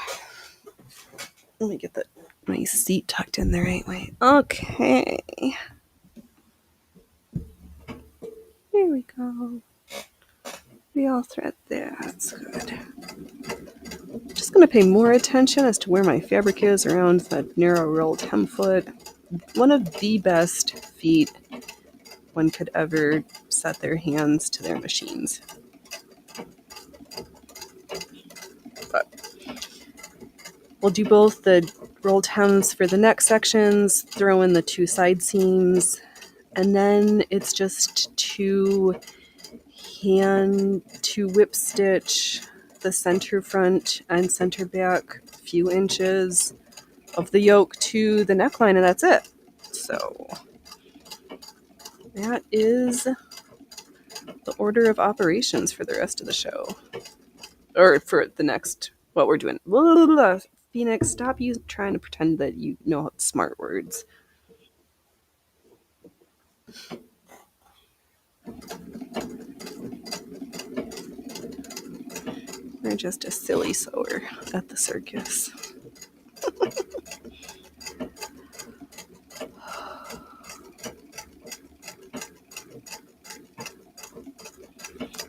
S1: Let me get my seat tucked in the right way. Okay. There we go. We all thread there. That's good. Just going to pay more attention as to where my fabric is around that narrow rolled hem foot. One of the best feet one could ever set their hands to their machines. But we'll do both the rolled hems for the neck sections, throw in the 2 side seams, and then it's just to whip stitch the center front and center back few inches of the yoke to the neckline, and that's it. So that is the order of operations for the rest of the show, or for the next what we're doing. Phoenix, stop trying to pretend that you know smart words. You're just a silly sewer at the circus.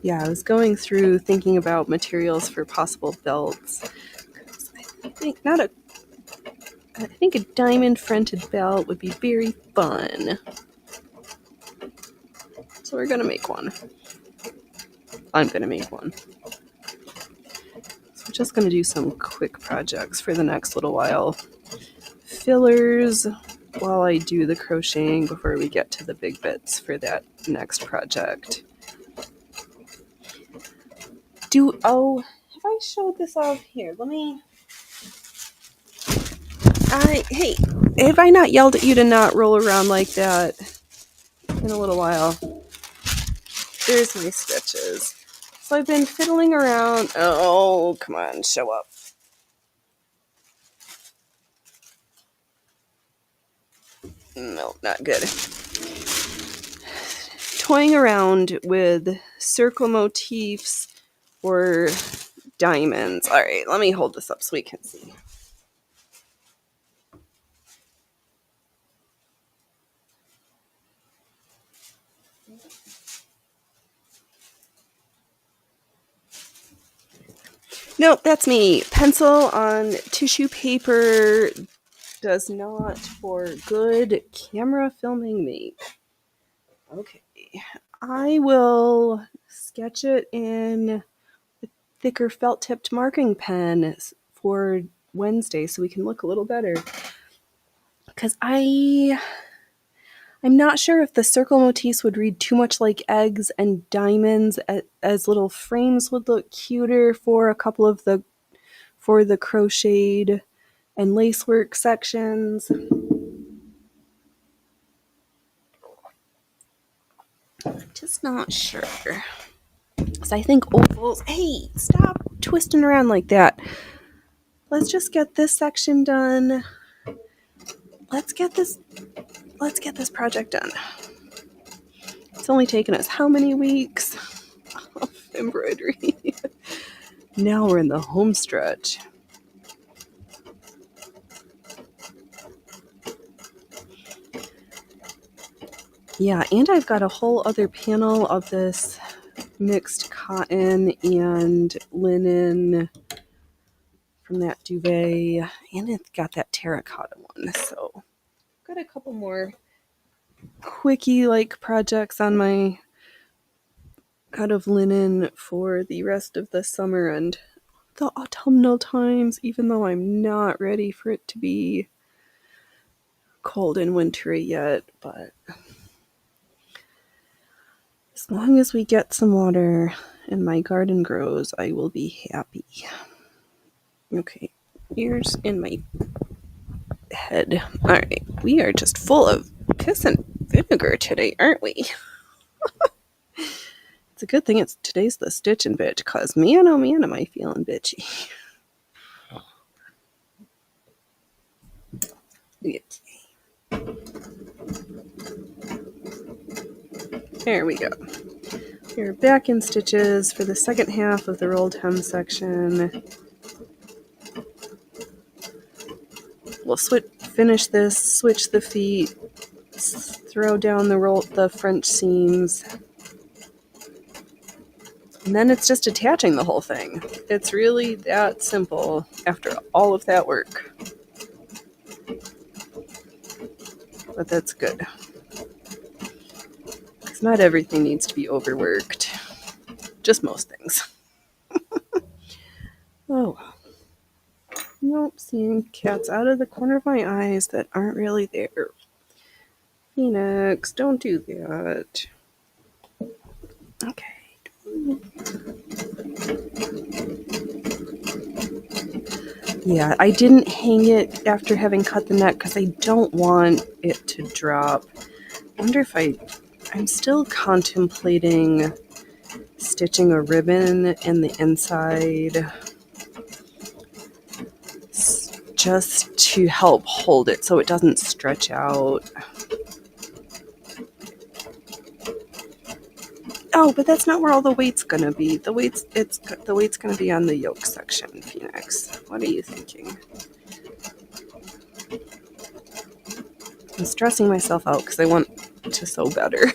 S1: Yeah, I was going through thinking about materials for possible belts. I think a diamond fronted belt would be very fun. So we're gonna make one. I'm gonna make one. So we're just gonna do some quick projects for the next little while. Fillers while I do the crocheting before we get to the big bits for that next project. Have I showed this off here? Hey, have I not yelled at you to not roll around like that in a little while? There's my stitches. So I've been fiddling around. Oh, come on, show up. No, not good. Toying around with circle motifs or diamonds. All right, let me hold this up so we can see. Nope, that's me. Pencil on tissue paper does not for good camera filming make. Okay, I will sketch it in thicker felt-tipped marking pen for Wednesday so we can look a little better. Because I'm not sure if the circle motifs would read too much like eggs, and diamonds as little frames would look cuter for a couple of the crocheted and lacework sections. I'm just not sure. So I think ovals. Hey, stop twisting around like that. Let's just get this section done. Let's get this project done. It's only taken us how many weeks of embroidery? Now we're in the home stretch. Yeah, and I've got a whole other panel of this mixed cotton and linen from that duvet, and it's got that terracotta one. So I've got a couple more quickie like projects on my out of linen for the rest of the summer and the autumnal times, even though I'm not ready for it to be cold and wintry yet. But as long as we get some water and my garden grows, I will be happy. Okay, ears in my head. All right, we are just full of piss and vinegar today, aren't we? It's a good thing today's the stitching bitch, because man, oh man, am I feeling bitchy. Okay. There we go. We're back in stitches for the second half of the rolled hem section. We'll finish this, switch the feet, throw down the French seams, and then it's just attaching the whole thing. It's really that simple after all of that work. But that's good. Because not everything needs to be overworked. Just most things. Oh. Nope, seeing cats out of the corner of my eyes that aren't really there. Phoenix, don't do that. Okay. Yeah, I didn't hang it after having cut the neck because I don't want it to drop. I wonder if I'm still contemplating stitching a ribbon in the inside just to help hold it so it doesn't stretch out. Oh, but that's not where all the weight's gonna be. The weight's gonna be on the yoke section, Phoenix. What are you thinking? I'm stressing myself out because I want to sew better.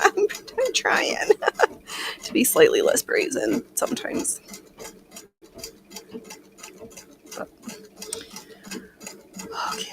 S1: I'm trying to be slightly less brazen sometimes. But, okay.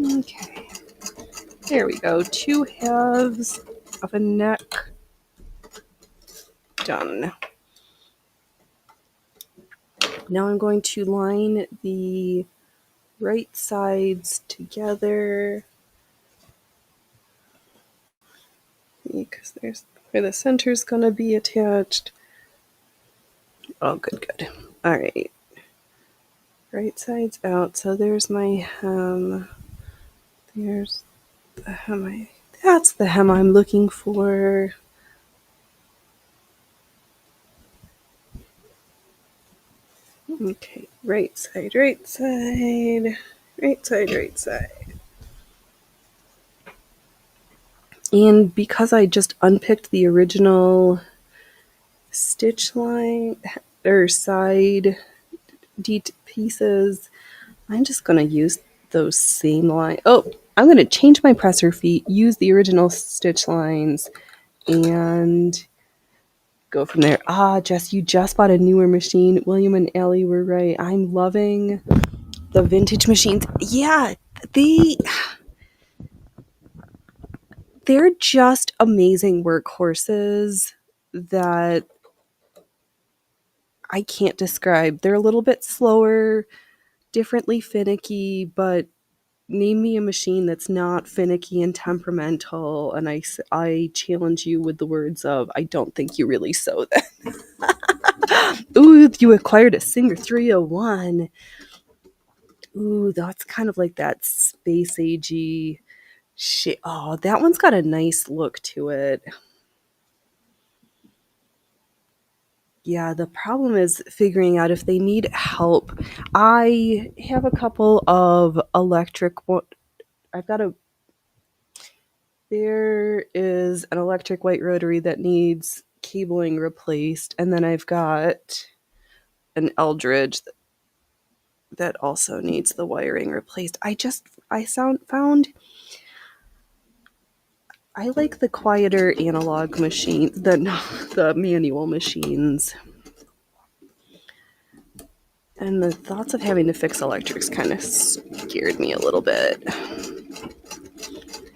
S1: Okay, there we go. 2 halves of a neck done. Now I'm going to line the right sides together because there's where the center's going to be attached. Oh, good. All right. Right side's out. So there's my hem. There's the hem. That's the hem I'm looking for. Okay, right side. And because I just unpicked the original stitch line or side pieces, I'm just going to use those same lines. Oh, I'm going to change my presser feet, use the original stitch lines, and go from there. Jess, you just bought a newer machine. William and Ellie were right. I'm loving the vintage machines. Yeah, they they're just amazing workhorses that I can't describe. They're a little bit slower, differently finicky, but name me a machine that's not finicky and temperamental, and I challenge you with the words of, I don't think you really sew that. Ooh, you acquired a Singer 301. Ooh, that's kind of like that space agey shit. Oh, that one's got a nice look to it. Yeah, the problem is figuring out if they need help. I have a couple of I've got a there is an electric white rotary that needs cabling replaced, and then I've got an Eldridge that also needs the wiring replaced. Found I like the quieter analog machine, the manual machines. And the thoughts of having to fix electrics kind of scared me a little bit.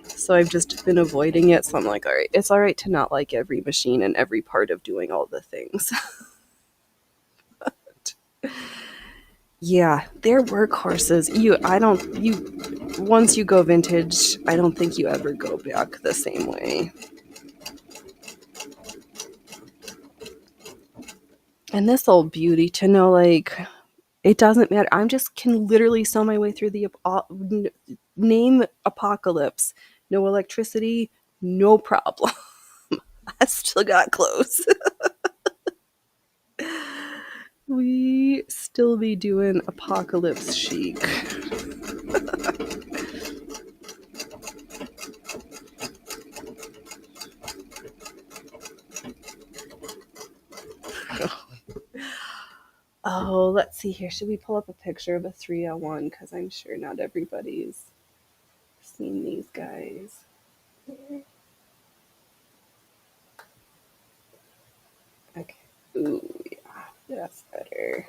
S1: So I've just been avoiding it. So I'm like, all right, it's all right to not like every machine and every part of doing all the things. Yeah, they're workhorses. Once you go vintage, I don't think you ever go back the same way. And this old beauty to know, like, it doesn't matter. I just can literally sew my way through the name apocalypse. No electricity, no problem. I still got clothes. We still be doing apocalypse chic. Oh, let's see here. Should we pull up a picture of a 301? Because I'm sure not everybody's seen these guys. Okay. Ooh, yeah, that's better.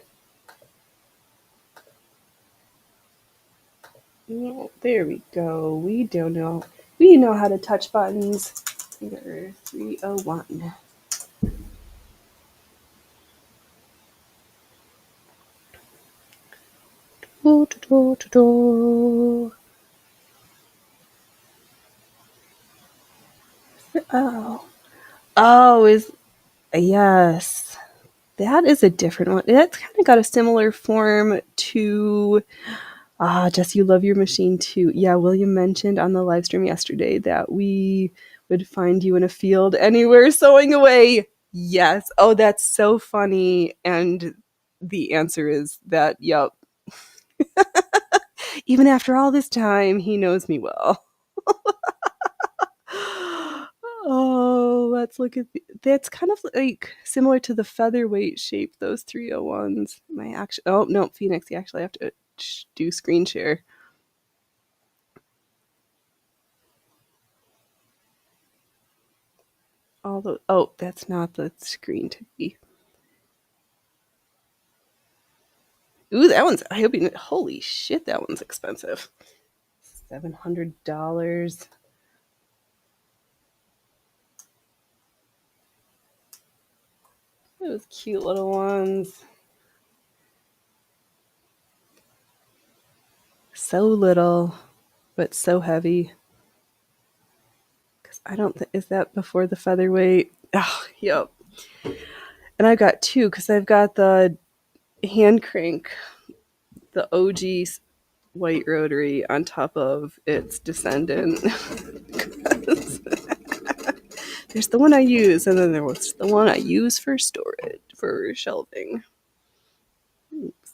S1: Yeah, there we go. We don't know. We know how to touch buttons. Here, 301. Do, do, do, do, do. Oh. Oh, yes. That is a different one. That's kind of got a similar form to Jess, you love your machine too. Yeah, William mentioned on the live stream yesterday that we would find you in a field anywhere sewing away. Yes. Oh, that's so funny. And the answer is that, yep. Even after all this time, he knows me well. Oh, let's look at that's kind of like similar to the featherweight shape, those 301s. Oh, no, Phoenix, you actually have to do screen share. Oh, that's not the screen to be. Ooh, holy shit, that one's expensive. $700. Those cute little ones. So little, but so heavy. Because I don't think, is that before the featherweight? Oh, yep. And I've got two, because I've got the hand crank, the OG white rotary on top of its descendant. There's the one I use, and then there was the one I use for storage, for shelving. Oops.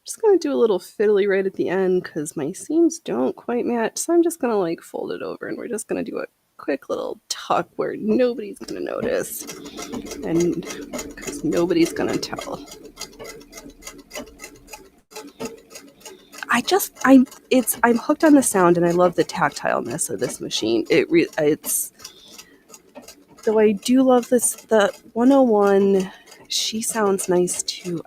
S1: Just going to do a little fiddly right at the end because my seams don't quite match. So I'm just going to like fold it over and we're just going to do a quick little tuck where nobody's going to notice. And because nobody's going to tell. I'm hooked on the sound and I love the tactileness of this machine. It's Though I do love this, the 101, she sounds nice too.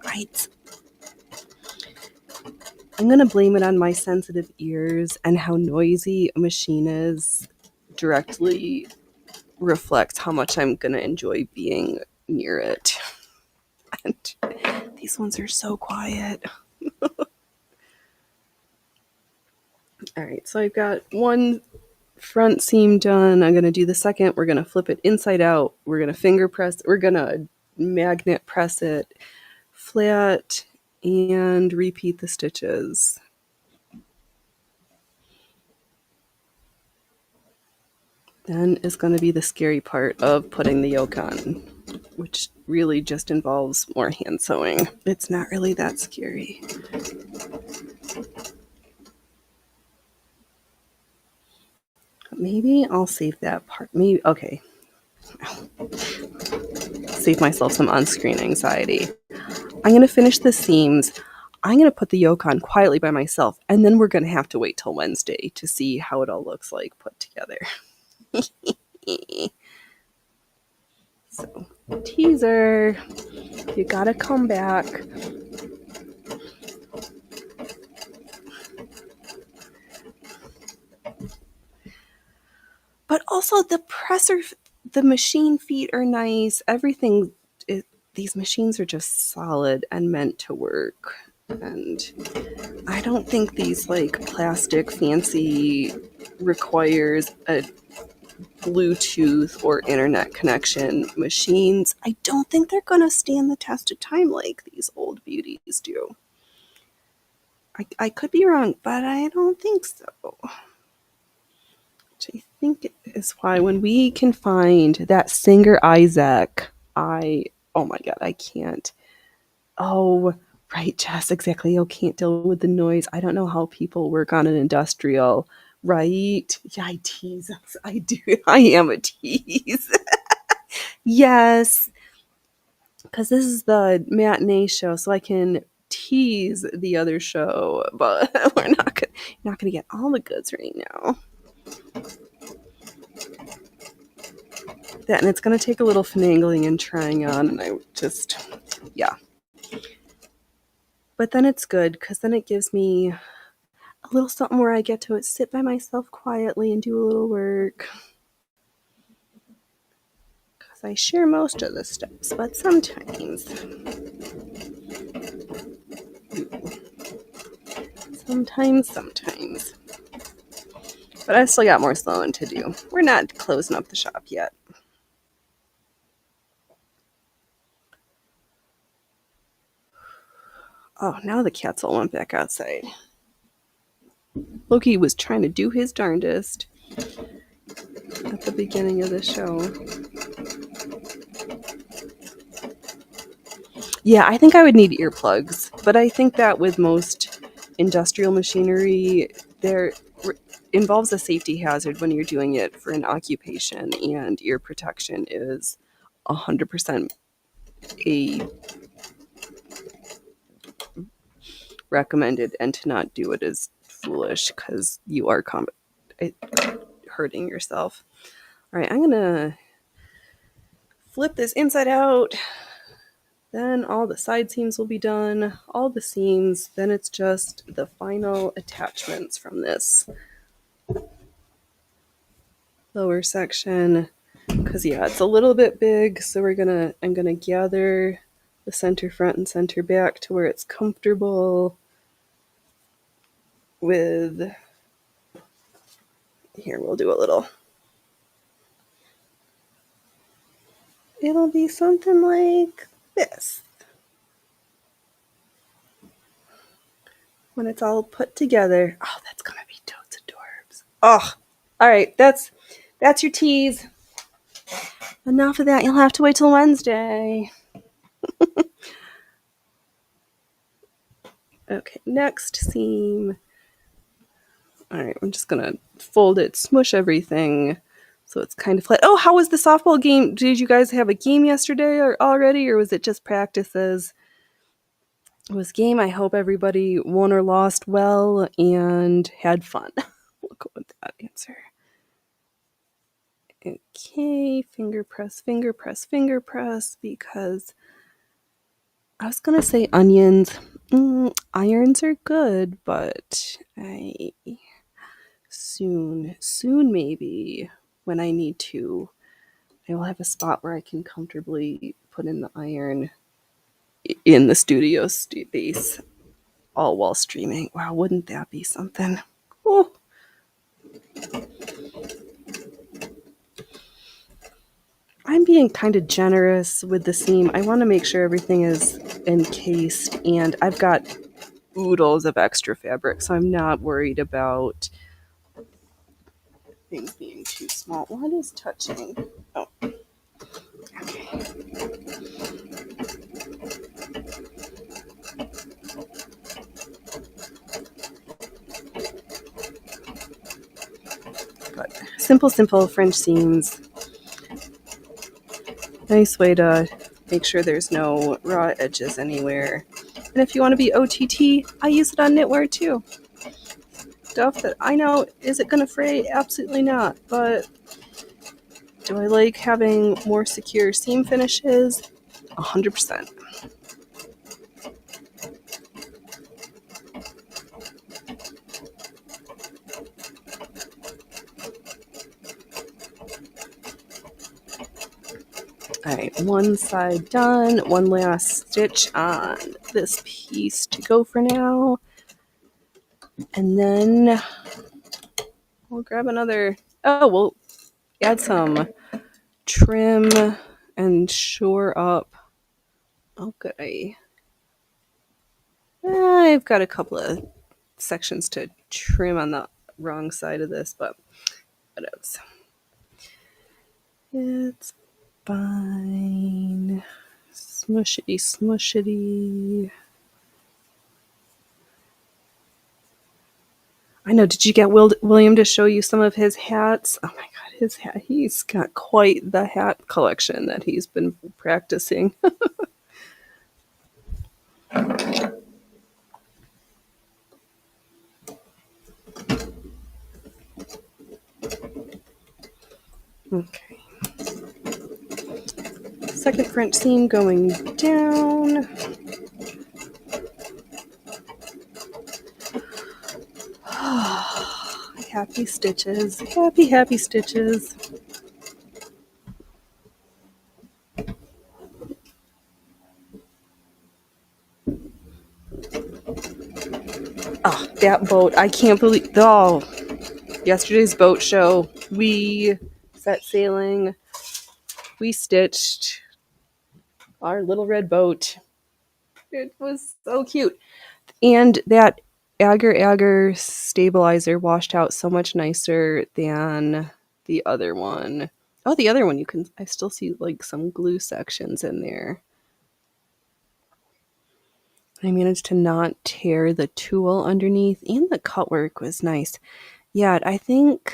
S1: I'm going to blame it on my sensitive ears, and how noisy a machine is directly reflects how much I'm going to enjoy being near it. And these ones are so quiet. All right, so I've got one front seam done. I'm going to do the second. We're going to flip it inside out. We're going to finger press. We're going to magnet press it flat and repeat the stitches. Then is going to be the scary part of putting the yoke on, which really just involves more hand sewing. It's not really that scary. Maybe I'll save that part. Maybe, okay. Save myself some on-screen anxiety. I'm going to finish the seams. I'm going to put the yoke on quietly by myself, and then we're going to have to wait till Wednesday to see how it all looks like put together. So, teaser. You got to come back. But also the presser, the machine feet are nice. Everything, these machines are just solid and meant to work. And I don't think these like plastic fancy requires a Bluetooth or internet connection machines. I don't think they're going to stand the test of time like these old beauties do. I could be wrong, but I don't think so. Which I think is why when we can find that Singer Isaac, oh my God, I can't. Oh, right, Jess, exactly. You can't deal with the noise. I don't know how people work on an industrial, right? Yeah, I tease. I do. I am a tease. Yes, because this is the matinee show, so I can tease the other show, but we're not gonna get all the goods right now. That, and it's gonna take a little finagling and trying on, and I just, yeah. But then it's good, because then it gives me a little something where I get to sit by myself quietly and do a little work. Because I share most of the steps, but sometimes. Sometimes. But I still got more sewing to do. We're not closing up the shop yet. Oh, now the cats all went back outside. Loki was trying to do his darndest at the beginning of the show. Yeah, I think I would need earplugs, but I think that with most industrial machinery, there involves a safety hazard when you're doing it for an occupation, and ear protection is 100% a recommended, and to not do it is foolish because you are hurting yourself. All right, I'm gonna flip this inside out. Then all the side seams will be done, all the seams. Then it's just the final attachments from this lower section. Because yeah, it's a little bit big, so I'm gonna gather the center front and center back to where it's comfortable with. Here, we'll do a little. It'll be something like this. When it's all put together. Oh, that's gonna be totes adorbs. Oh, all right, that's your tease. Enough of that. You'll have to wait till Wednesday. Okay, next seam. All right, I'm just gonna fold it, smush everything so it's kind of flat. Oh, how was the softball game? Did you guys have a game yesterday or already, or was it just practices? It was game. I hope everybody won or lost well and had fun. We'll go with that answer. Okay, finger press, finger press, finger press, because I was gonna say onions. Irons are good, but soon maybe, when I need to, I will have a spot where I can comfortably put in the iron in the studio space, all while streaming. Wow, wouldn't that be something? Oh, I'm being kind of generous with the seam. I want to make sure everything is encased, and I've got oodles of extra fabric, so I'm not worried about things being too small. What is touching? Oh, okay. But simple French seams. Nice way to make sure there's no raw edges anywhere. And if you want to be OTT, I use it on knitwear too. Stuff that I know, is it going to fray? Absolutely not. But do I like having more secure seam finishes? 100%. All right, one side done. One last stitch on this piece to go for now. And then we'll grab another. Oh, we'll add some trim and shore up. Okay. I've got a couple of sections to trim on the wrong side of this, but what else? It's fine. Smushity, smushity. I know. Did you get William to show you some of his hats? Oh my god, his hat. He's got quite the hat collection that he's been practicing. Okay. Second French seam going down. Happy stitches. Happy stitches. Oh, that boat. I can't believe. Oh, yesterday's boat show. We set sailing. We stitched our little red boat. It was so cute. And that agar stabilizer washed out so much nicer than the other one. Oh, the other one, I still see like some glue sections in there. I managed to not tear the tulle underneath, and the cut work was nice. Yeah, I think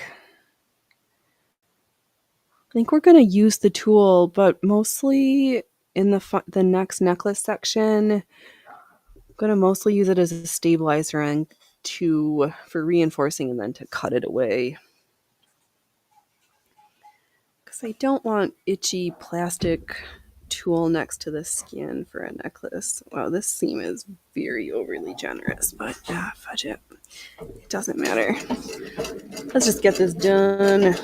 S1: we're gonna use the tulle, but mostly in the next necklace section. I'm gonna mostly use it as a stabilizer and for reinforcing, and then to cut it away. Because I don't want itchy plastic tulle next to the skin for a necklace. Wow, this seam is very overly generous, but fudge it. It doesn't matter. Let's just get this done.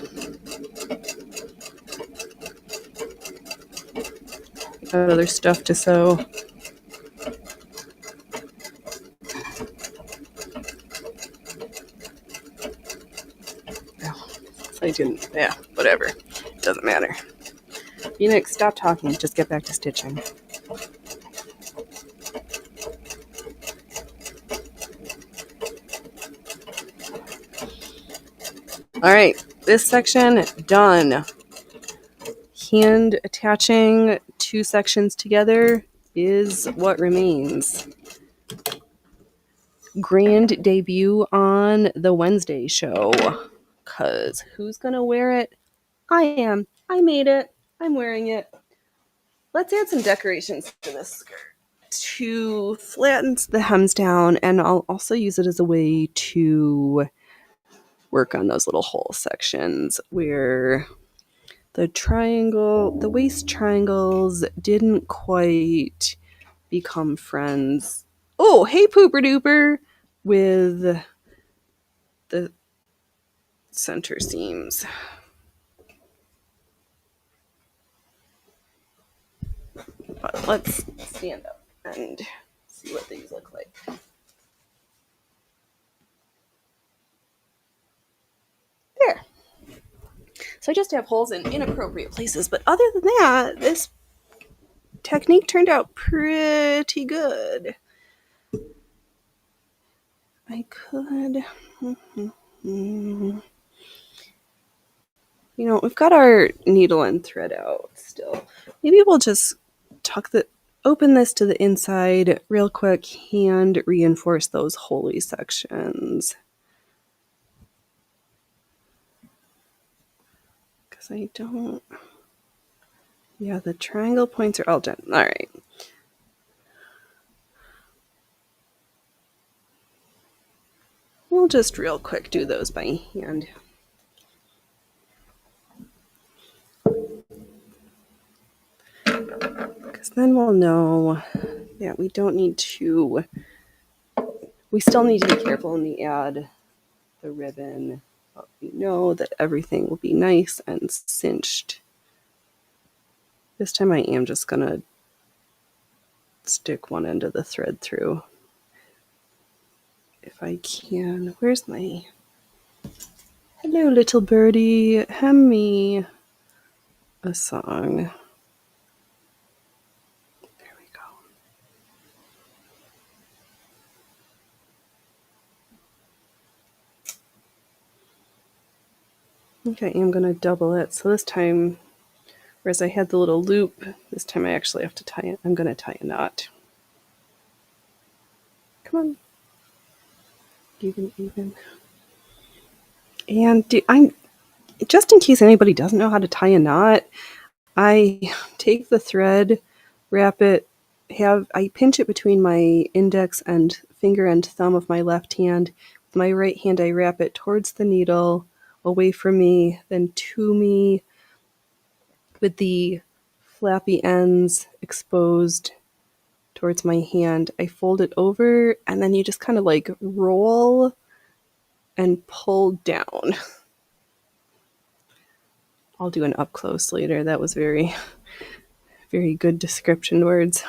S1: Got other stuff to sew. Oh, I didn't. Yeah, whatever. It doesn't matter. Phoenix, stop talking. Just get back to stitching. All right, this section done. Hand attaching two sections together is what remains. Grand debut on the Wednesday show. Because who's going to wear it? I am. I made it. I'm wearing it. Let's add some decorations to this skirt to flatten the hems down, and I'll also use it as a way to work on those little hole sections where the waist triangles didn't quite become friends. Oh, hey, Pooper Duper, with the center seams. But let's stand up and see what these look like. There. So I just have holes in inappropriate places, but other than that, this technique turned out pretty good. I could... we've got our needle and thread out still. Maybe we'll just open this to the inside real quick and reinforce those holy sections. Because I don't... Yeah, the triangle points are all done. All right. We'll just real quick do those by hand. Because then we'll know that we don't need to... We still need to be careful when we add the ribbon, but we know that everything will be nice and cinched. This time I am just going to stick one end of the thread through. If I can. Where's my... Hello, little birdie. Hem me a song. There we go. Okay, I'm going to double it. So this time, whereas I had the little loop, this time I actually have to tie it. I'm going to tie a knot. Come on. Even. And I'm just in case anybody doesn't know how to tie a knot, I take the thread, wrap it, I pinch it between my index and finger and thumb of my left hand. With my right hand, I wrap it towards the needle, away from me, then to me, with the flappy ends exposed towards my hand. I fold it over, and then you just kind of like roll and pull down. I'll do an up close later. That was very, very good description words.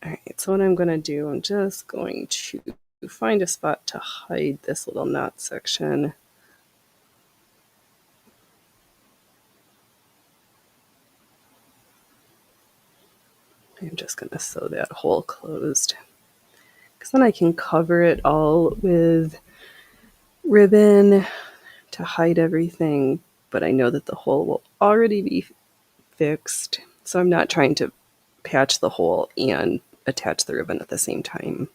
S1: All right, so what I'm going to do, I'm just going to find a spot to hide this little knot section. I'm just going to sew that hole closed, because then I can cover it all with ribbon to hide everything, but I know that the hole will already be fixed, so I'm not trying to patch the hole and attach the ribbon at the same time.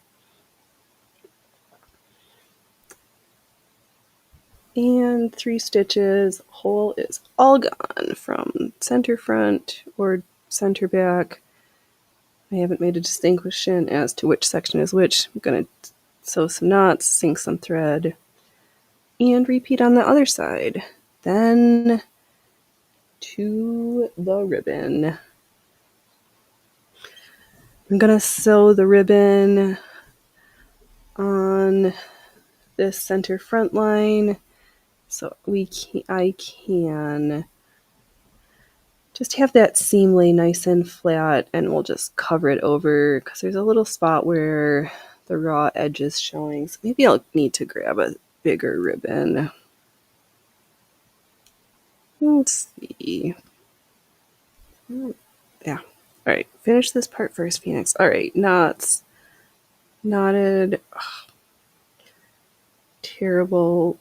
S1: And 3 stitches, hole is all gone from center front or center back. I haven't made a distinction as to which section is which. I'm going to sew some knots, sink some thread, and repeat on the other side. Then to the ribbon. I'm going to sew the ribbon on this center front line so I can just have that seam lay nice and flat, and we'll just cover it over because there's a little spot where the raw edge is showing. So maybe I'll need to grab a bigger ribbon. Let's see. Yeah. All right. Finish this part first, Phoenix. All right. Knots. Knotted. Ugh. Terrible.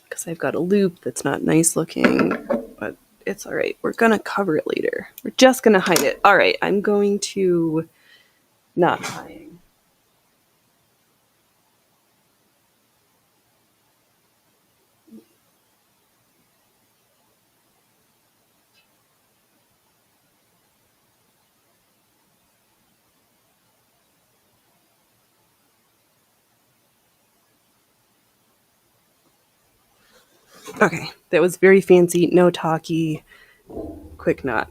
S1: Because I've got a loop that's not nice looking, but it's all right. We're going to cover it later. We're just going to hide it. All right. I'm going to knot tying. Okay, that was very fancy, no talky, quick knot.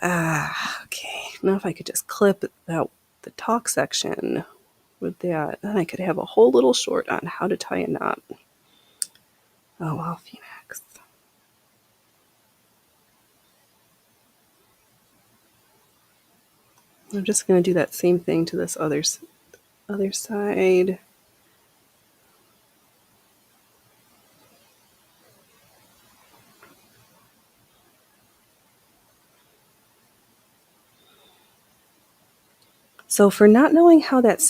S1: Okay, now if I could just clip out the talk section with that, then I could have a whole little short on how to tie a knot. Oh well, Phoenix. I'm just going to do that same thing to this other side. So for not knowing how that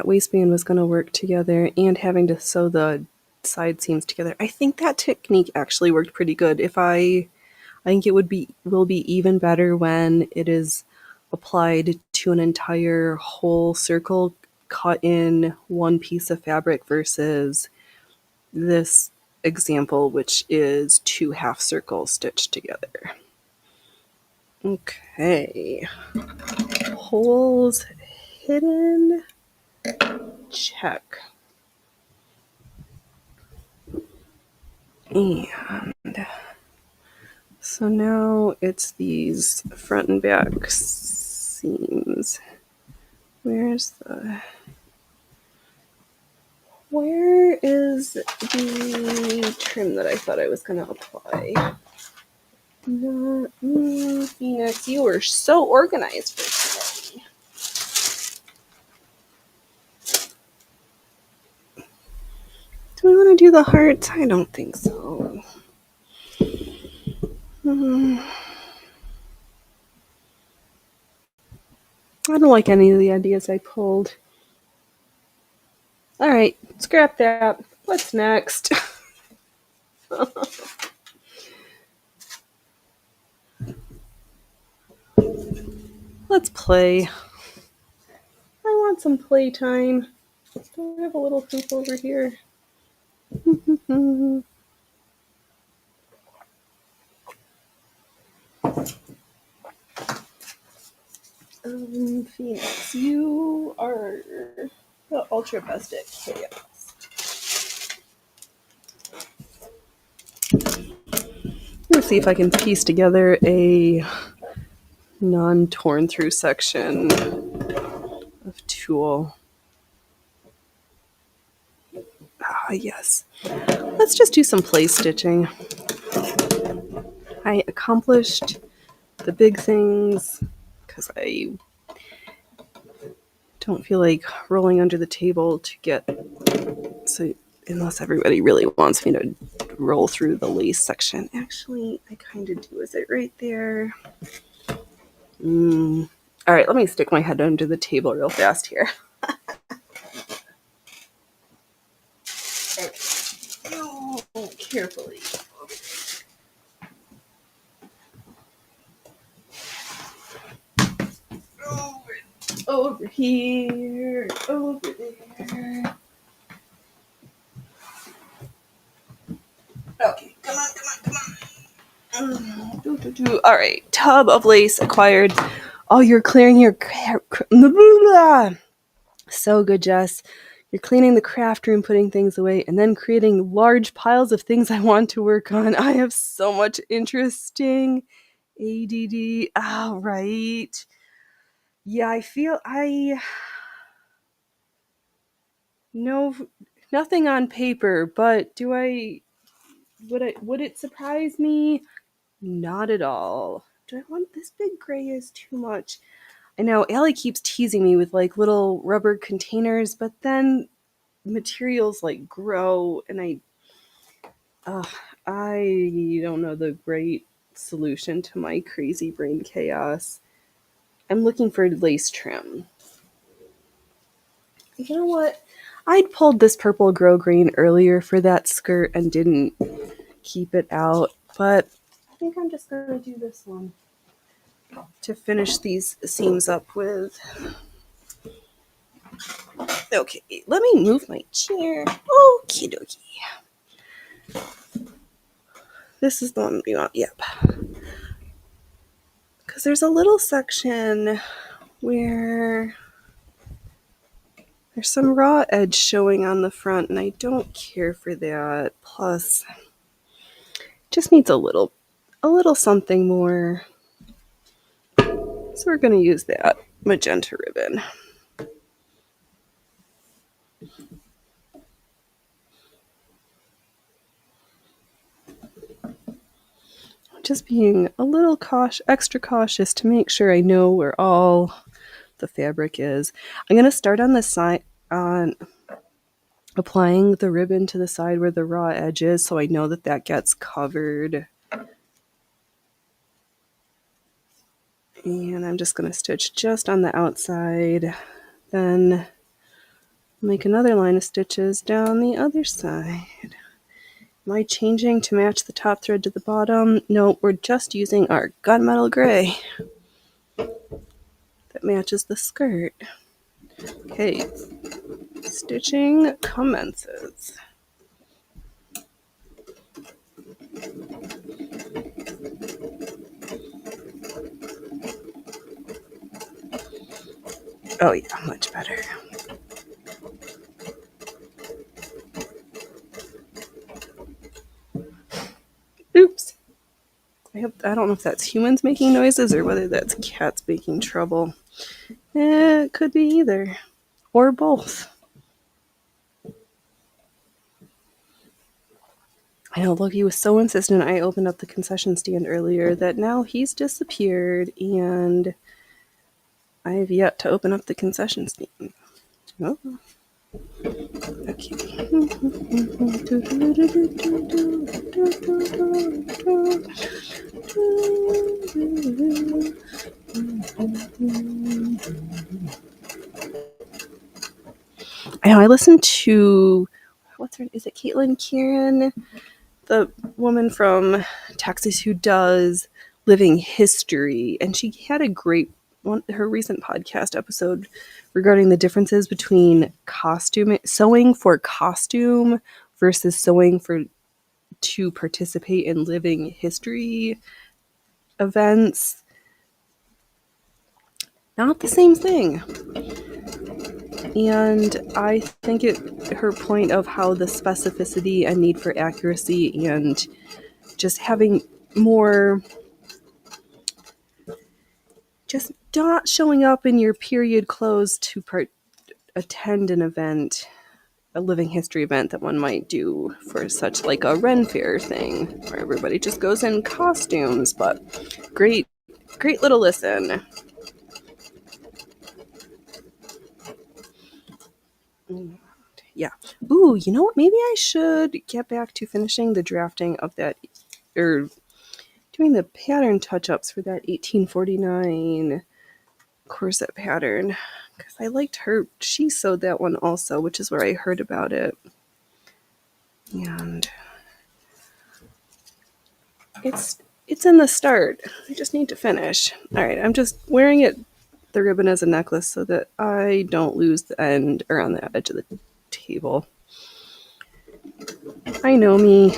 S1: waistband was going to work together and having to sew the side seams together, I think that technique actually worked pretty good. I think it will be even better when it is applied to an entire whole circle cut in one piece of fabric versus this example, which is 2 half circles stitched together. Okay. Holes hidden. Check. And so now it's these front and back seams. Where is the trim that I thought I was going to apply? Phoenix, you were so organized for today. Do we want to do the hearts? I don't think so. I don't like any of the ideas I pulled. All right, scrap that. What's next? Let's play. I want some playtime. Do I have a little poop over here? Phoenix, you are the ultra best at chaos. Let's see if I can piece together a non-torn through section of tulle. Ah, yes. Let's just do some play stitching. I accomplished the big things because I don't feel like rolling under the table to get, so unless everybody really wants me to roll through the lace section. Actually, I kind of do. Is it right there? All right, let me stick my head under the table real fast here. Okay. Oh, carefully. Over here, over there. Okay, come on. All right, tub of lace acquired. Oh, you're clearing your... So good, Jess. You're cleaning the craft room, putting things away, and then creating large piles of things I want to work on. I have so much interesting ADD. All right. Yeah, I feel no, nothing on paper, but would it surprise me? Not at all. Do I want this big gray is too much? I know Allie keeps teasing me with like little rubber containers, but then materials like grow and I don't know the great solution to my crazy brain chaos. I'm looking for lace trim. You know what? I'd pulled this purple grosgrain earlier for that skirt and didn't keep it out, but I think I'm just going to do this one to finish these seams up with. Okay, let me move my chair. Okie dokie. This is the one we want, yep. Because there's a little section where There's some raw edge showing on the front, and I don't care for that. Plus, just needs a little something more. So we're going to use that magenta ribbon. Just being a little extra cautious to make sure I know where all the fabric is. I'm going to start on the side on applying the ribbon to the side where the raw edge is, so I know that that gets covered. And I'm just going to stitch just on the outside, then make another line of stitches down the other side. Am I changing to match the top thread to the bottom? No, we're just using our gunmetal gray that matches the skirt. Okay, stitching commences. Oh yeah, much better. Oops. I don't know if that's humans making noises or whether that's cats making trouble. It could be either. Or both. I know Loki was so insistent I opened up the concession stand earlier that now he's disappeared and I have yet to open up the concession stand. Oh. Okay. I know I listened to is it Caitlin Kieran, the woman from Texas who does living history, and she had a great one, her recent podcast episode regarding the differences between sewing for costume versus sewing to participate in living history events. Not the same thing. And I think her point of how the specificity and need for accuracy and just having more, just not showing up in your period clothes to attend an event, a living history event that one might do for such like a Ren Fair thing where everybody just goes in costumes. But great little listen. Yeah. Ooh, you know what? Maybe I should get back to finishing the drafting of that, or doing the pattern touch-ups for that 1849 corset pattern. Because I liked her. She sewed that one also, which is where I heard about it. And it's in the start. I just need to finish. All right, I'm just wearing the ribbon as a necklace so that I don't lose the end or on the edge of the table. I know me.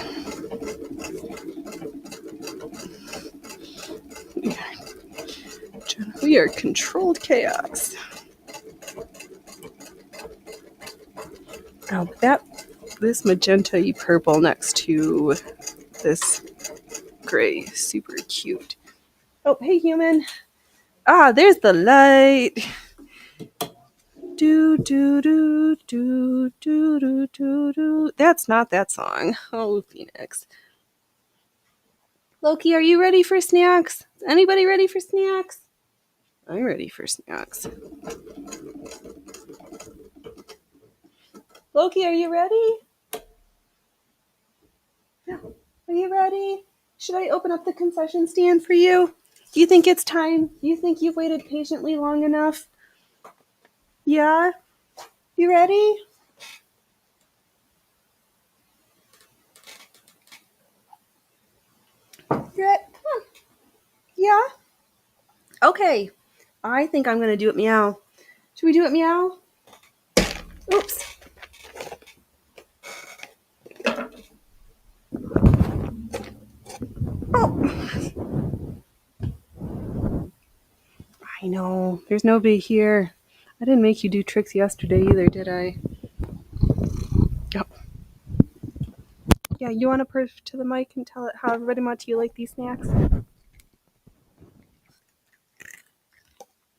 S1: We are controlled chaos. Oh, this magenta-y purple next to this gray, super cute. Oh, hey, human. Ah, there's the light. Do do do do do do do do. That's not that song. Oh, Phoenix. Loki, are you ready for snacks? Anybody ready for snacks? I'm ready for snacks. Loki, are you ready? Yeah. Are you ready? Should I open up the concession stand for you? Do you think it's time? Do you think you've waited patiently long enough? Yeah? You ready? Come on. Yeah? Okay. I think I'm going to do it meow. Should we do it meow? Oops. Oh. I know. There's nobody here. I didn't make you do tricks yesterday either, did I? Oh. Yeah, you want to push to the mic and tell it how everybody much you like these snacks?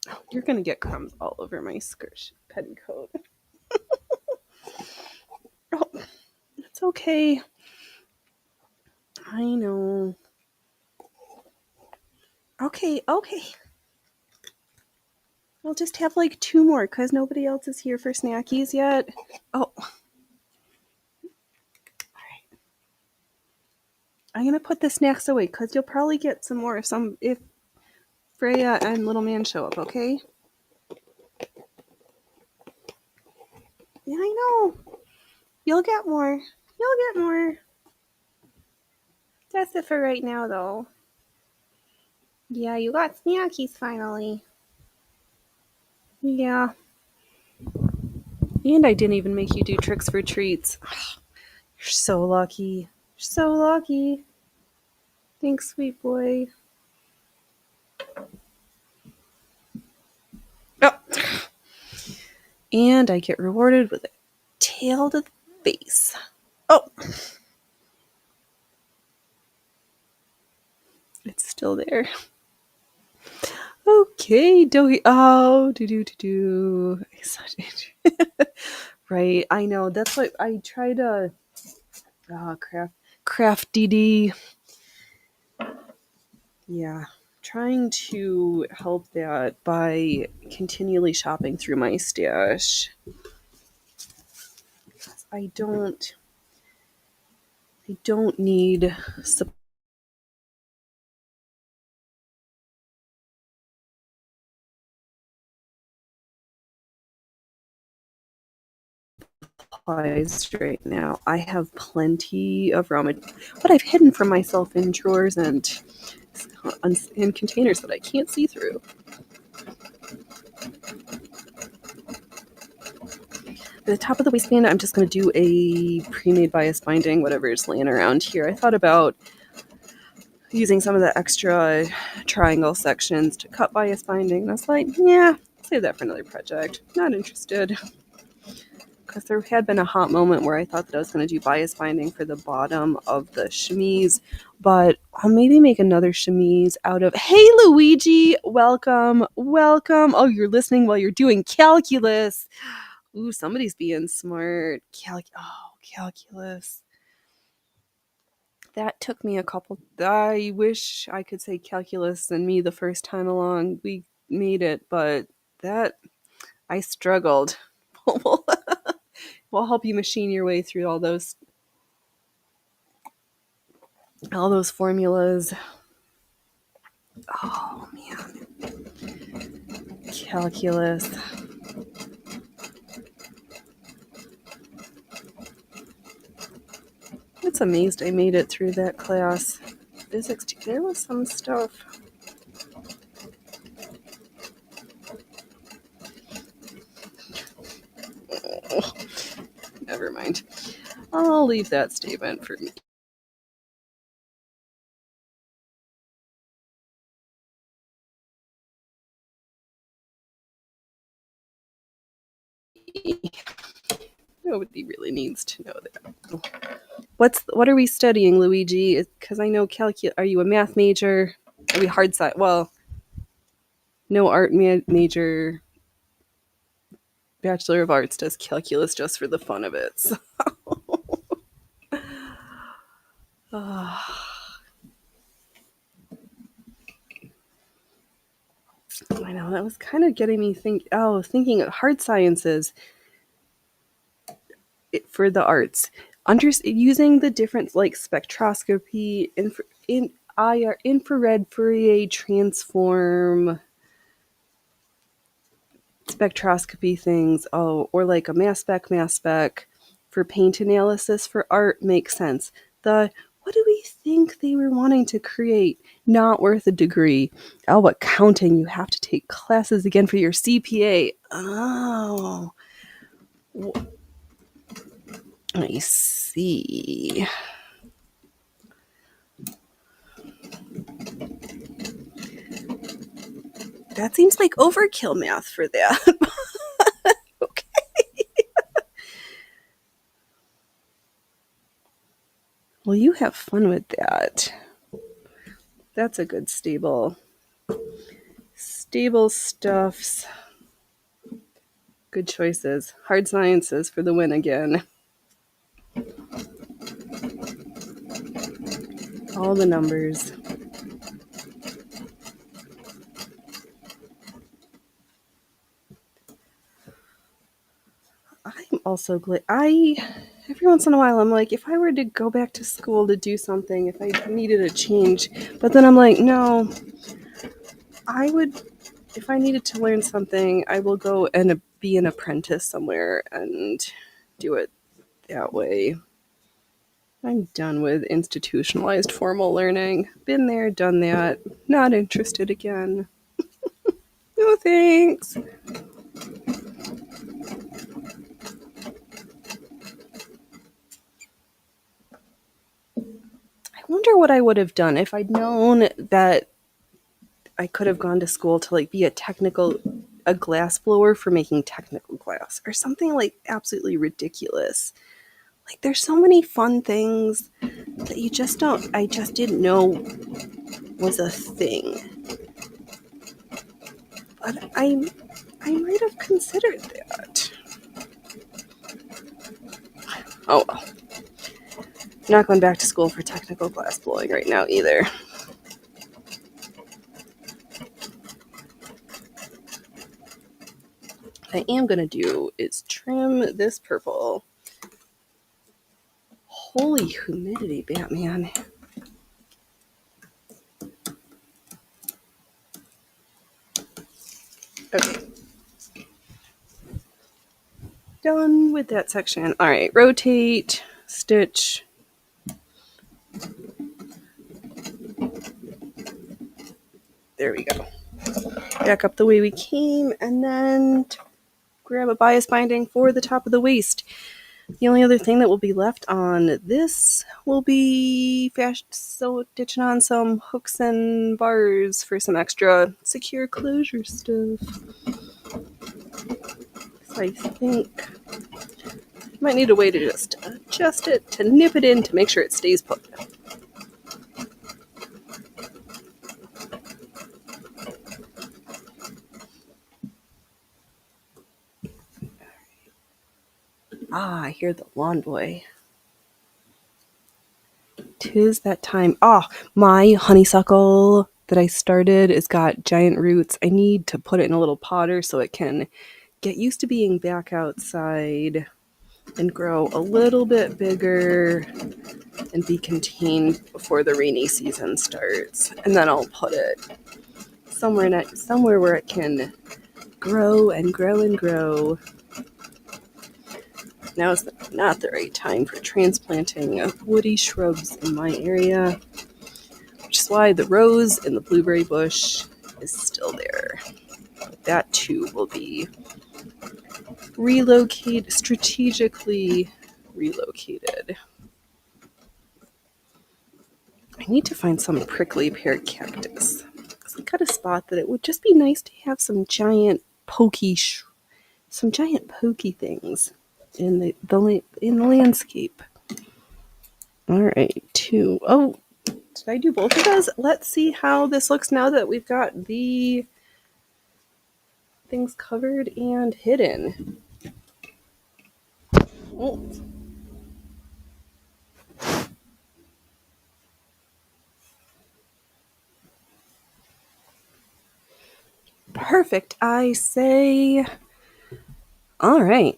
S1: Oh, you're gonna get crumbs all over my skirt petticoat. Oh, it's okay. I know. Okay. We'll just have like 2 more because nobody else is here for snackies yet. Oh. Alright. I'm gonna put the snacks away because you'll probably get some more if Freya and Little Man show up, okay? Yeah, I know. You'll get more. That's it for right now, though. Yeah, you got snackies finally. Yeah. And I didn't even make you do tricks for treats. You're so lucky. Thanks, sweet boy. Oh. And I get rewarded with a tail to the face. Oh. It's still there. Okay, doughy. Oh, do. Right, I know. That's what I try to. Craft DD. Yeah, trying to help that by continually shopping through my stash. I don't need supplies right now. I have plenty of raw material, but I've hidden from myself in drawers and in containers that I can't see through. At the top of the waistband, I'm just going to do a pre-made bias binding, whatever is laying around here. I thought about using some of the extra triangle sections to cut bias binding. And I was like, yeah, save that for another project. Not interested. Because there had been a hot moment where I thought that I was going to do bias binding for the bottom of the chemise, but I'll maybe make another chemise out of. Hey, Luigi, welcome. Oh, you're listening while you're doing calculus. Ooh, somebody's being smart. Calculus. That took me a couple. I wish I could say calculus and me the first time along. We made it, but that I struggled. We'll help you machine your way through all those formulas. Oh man, calculus. It's amazed I made it through that class. Physics, there was some stuff. Oh, never mind. I'll leave that statement for me. Nobody really needs to know that. What are we studying, Luigi? Because I know Are you a math major? Are we hard side? Well, no art major. Bachelor of Arts does calculus just for the fun of it. So. I know that was kind of getting me thinking of hard sciences for the arts. Using the different like spectroscopy, infrared Fourier transform spectroscopy things, or like a mass spec for paint analysis for art makes sense. What do we think they were wanting to create? Not worth a degree. Oh, but counting, you have to take classes again for your CPA. Oh, I see. That seems like overkill math for that. Well, you have fun with that. That's a good stable stuffs. Good choices. Hard sciences for the win again. All the numbers. I'm also glad. Every once in a while, I'm like, if I were to go back to school to do something, if I needed a change, but then I'm like, no, I would, if I needed to learn something, I will go and be an apprentice somewhere and do it that way. I'm done with institutionalized formal learning. Been there, done that. Not interested again. No thanks. I wonder what I would have done if I'd known that I could have gone to school to like be a glass blower for making technical glass or something like absolutely ridiculous. Like there's so many fun things that I just didn't know was a thing. But I might have considered that. Oh well. Not going back to school for technical glass blowing right now either. What I am going to do is trim this purple. Holy humidity, Batman. Okay. Done with that section. All right, rotate, stitch. There we go. Back up the way we came, and then grab a bias binding for the top of the waist. The only other thing that will be left on this will be ditching on some hooks and bars for some extra secure closure stuff. So I think I might need a way to just adjust it, to nip it in to make sure it stays put. Ah, I hear the lawn boy. 'Tis that time. Ah, my honeysuckle that I started has got giant roots. I need to put it in a little potter so it can get used to being back outside and grow a little bit bigger and be contained before the rainy season starts. And then I'll put it somewhere where it can grow and grow and grow. Now is not the right time for transplanting woody shrubs in my area, which is why the rose and the blueberry bush is still there. That too will be strategically relocated. I need to find some prickly pear cactus. Because I got a spot that it would just be nice to have some giant pokey things in the landscape. All right, two. Oh, did I do both of those? Let's see how this looks now that we've got the things covered and hidden. Oh. Perfect. I say, all right,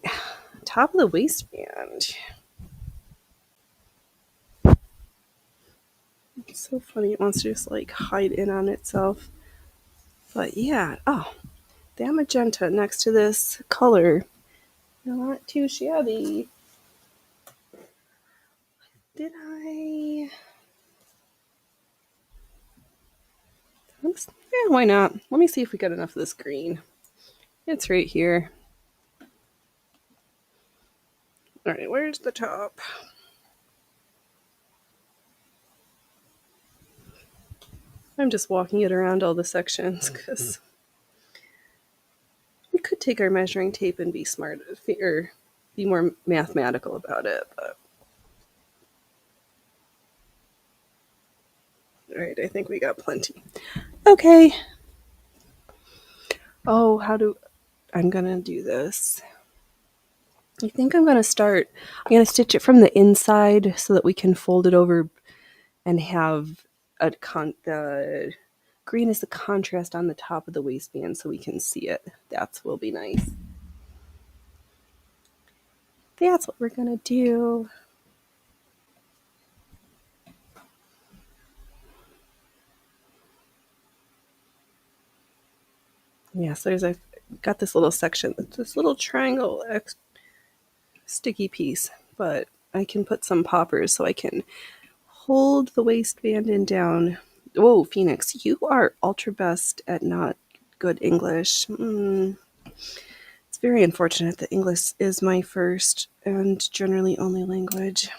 S1: top of the waistband. It's so funny. It wants to just like hide in on itself. But yeah, oh, that magenta next to this color. Not too shabby. Did I? Yeah, why not? Let me see if we got enough of this green. It's right here. All right, where's the top? I'm just walking it around all the sections because we could take our measuring tape and be smart or be more mathematical about it. But I think we got plenty. Okay. Oh, I'm gonna do this. I think I'm gonna stitch it from the inside so that we can fold it over and have the green is the contrast on the top of the waistband so we can see it. That will be nice. That's what we're gonna do. Yeah, so I've got this little section, this little triangle sticky piece, but I can put some poppers so I can hold the waistband in down. Whoa, Phoenix, you are ultra best at not good English. It's very unfortunate that English is my first and generally only language.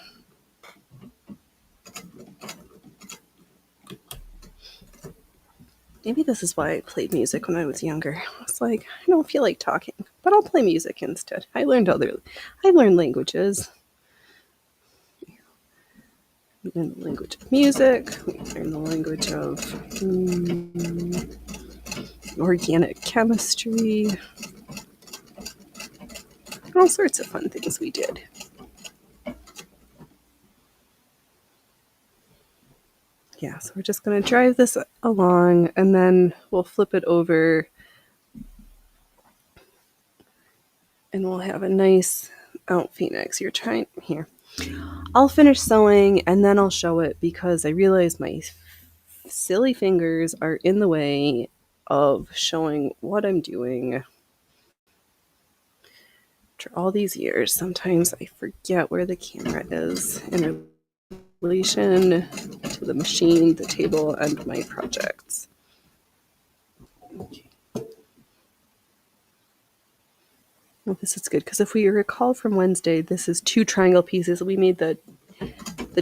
S1: Maybe this is why I played music when I was younger. I was like, I don't feel like talking, but I'll play music instead. I learned languages. We learned the language of music. We learned the language of organic chemistry. All sorts of fun things we did. Yeah, so we're just going to drive this along and then we'll flip it over and we'll have a nice, Phoenix, you're trying, here. I'll finish sewing and then I'll show it because I realize my silly fingers are in the way of showing what I'm doing. After all these years, sometimes I forget where the camera is in relation to the machine, the table, and my projects. Okay. Well, this is good because if we recall from Wednesday, this is 2 triangle pieces. We made the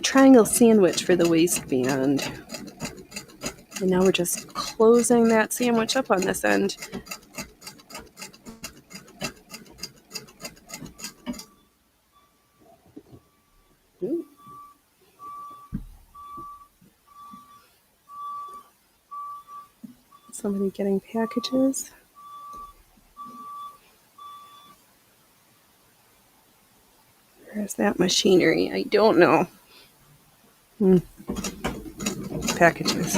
S1: triangle sandwich for the waistband. And now we're just closing that sandwich up on this end. Ooh. Somebody getting packages. Where's that machinery? I don't know. Packages.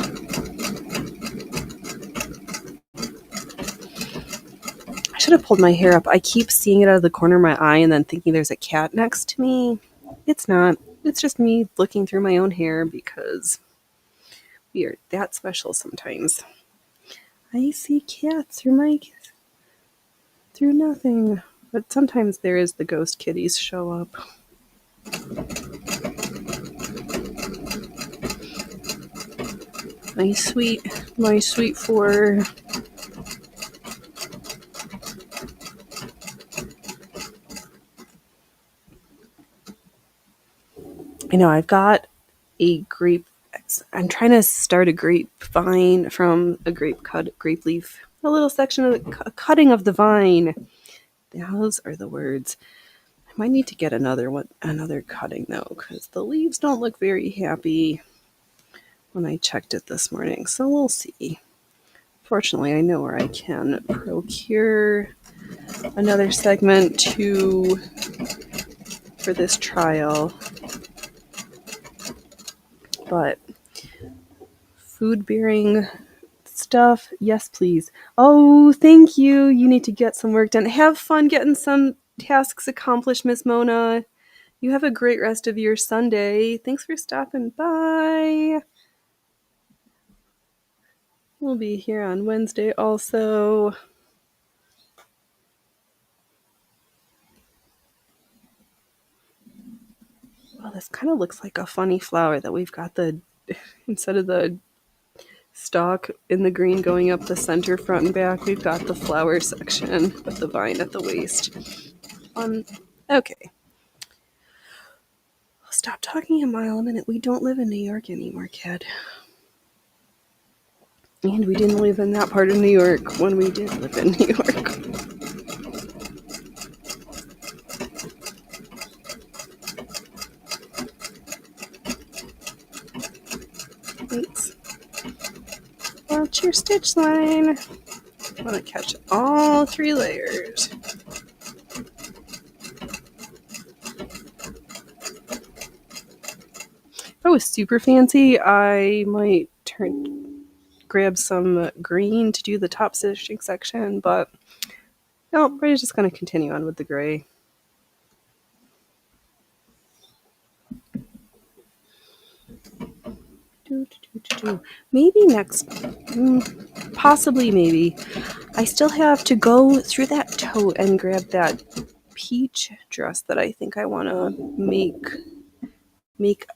S1: I should have pulled my hair up. I keep seeing it out of the corner of my eye and then thinking there's a cat next to me. It's not. It's just me looking through my own hair because we are that special sometimes. I see cats through nothing. But sometimes there is the ghost kitties show up. My sweet 4. I know I've got a grape. I'm trying to start a grapevine from a grape leaf. A little section of the cutting of the vine. Those are the words. I might need to get another cutting though, because the leaves don't look very happy when I checked it this morning. So we'll see. Fortunately, I know where I can procure another segment for this trial. But food bearing stuff, yes please. Oh, thank you. You need to get some work done. Have fun getting some tasks accomplished, Miss Mona. You have a great rest of your Sunday. Thanks for stopping by. We'll be here on Wednesday also. Well, this kind of looks like a funny flower that we've got instead of the stalk in the green going up the center, front and back, we've got the flower section with the vine at the waist. Okay. I'll stop talking a mile a minute. We don't live in New York anymore, kid. And we didn't live in that part of New York when we did live in New York. Thanks. Watch your stitch line. I want to catch all 3 layers. If I was super fancy, I might grab some green to do the top stitching section, but no, we're just going to continue on with the gray. Maybe next, possibly maybe. I still have to go through that tote and grab that peach dress that I think I want to make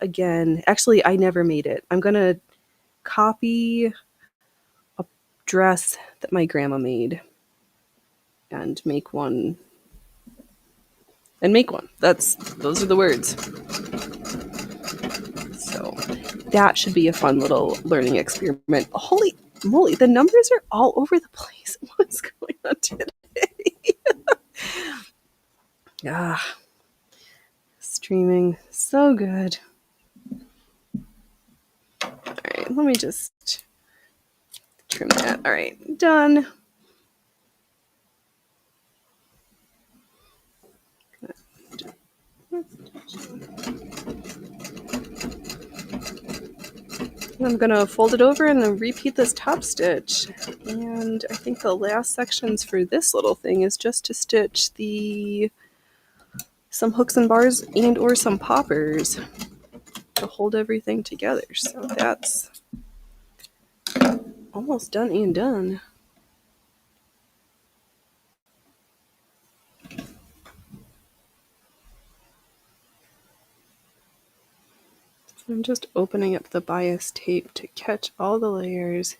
S1: again. Actually, I never made it. I'm going to copy a dress that my grandma made and make one. Those are the words. So that should be a fun little learning experiment. Holy moly, the numbers are all over the place. What's going on today? Streaming so good. All right, let me just trim that. All right, done. I'm gonna fold it over and then repeat this top stitch. And I think the last sections for this little thing is just to stitch some hooks and bars and or some poppers to hold everything together. So that's almost done and done. I'm just opening up the bias tape to catch all the layers.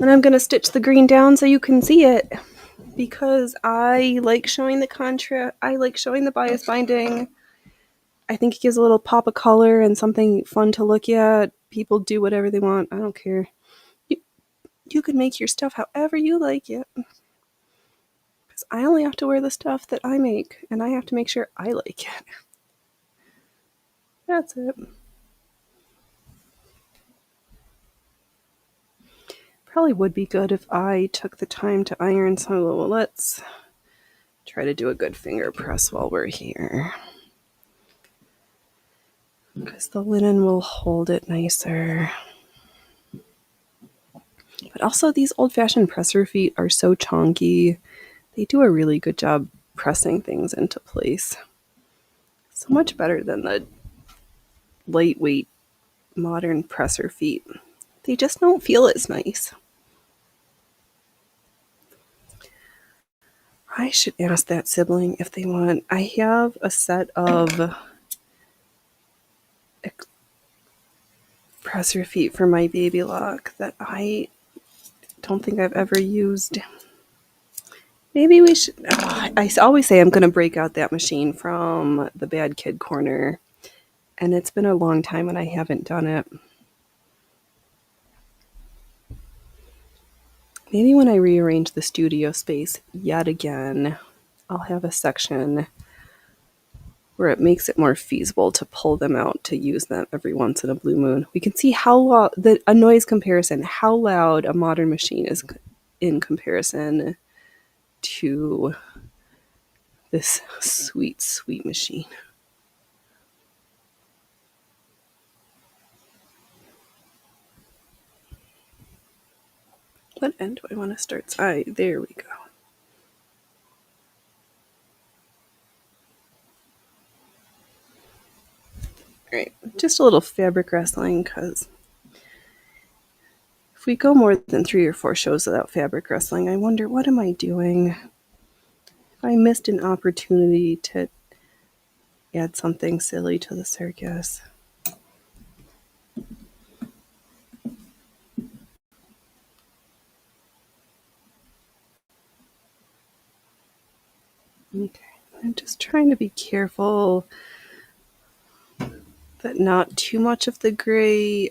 S1: And I'm going to stitch the green down so you can see it, because I like showing the contrast. I like showing the bias binding. I think it gives a little pop of color and something fun to look at. People do whatever they want. I don't care. You can make your stuff however you like it. Because I only have to wear the stuff that I make, and I have to make sure I like it. That's it. Probably would be good if I took the time to iron some. Well, let's try to do a good finger press while we're here, because the linen will hold it nicer. But also, these old-fashioned presser feet are so chonky. They do a really good job pressing things into place. So much better than the lightweight modern presser feet. They just don't feel as nice. I should ask that sibling if they want. I have a set of presser feet for my baby lock that I don't think I've ever used. Maybe we should. I always say I'm going to break out that machine from the Bad Kid Corner, and it's been a long time and I haven't done it. Maybe when I rearrange the studio space yet again, I'll have a section where it makes it more feasible to pull them out to use them every once in a blue moon. We can see how a noise comparison, how loud a modern machine is in comparison to this sweet, sweet machine. What end do I want to start? There we go. All right, just a little fabric wrestling, because if we go more than 3 or 4 shows without fabric wrestling, I wonder, what am I doing? If I missed an opportunity to add something silly to the circus. Okay, I'm just trying to be careful that not too much of the gray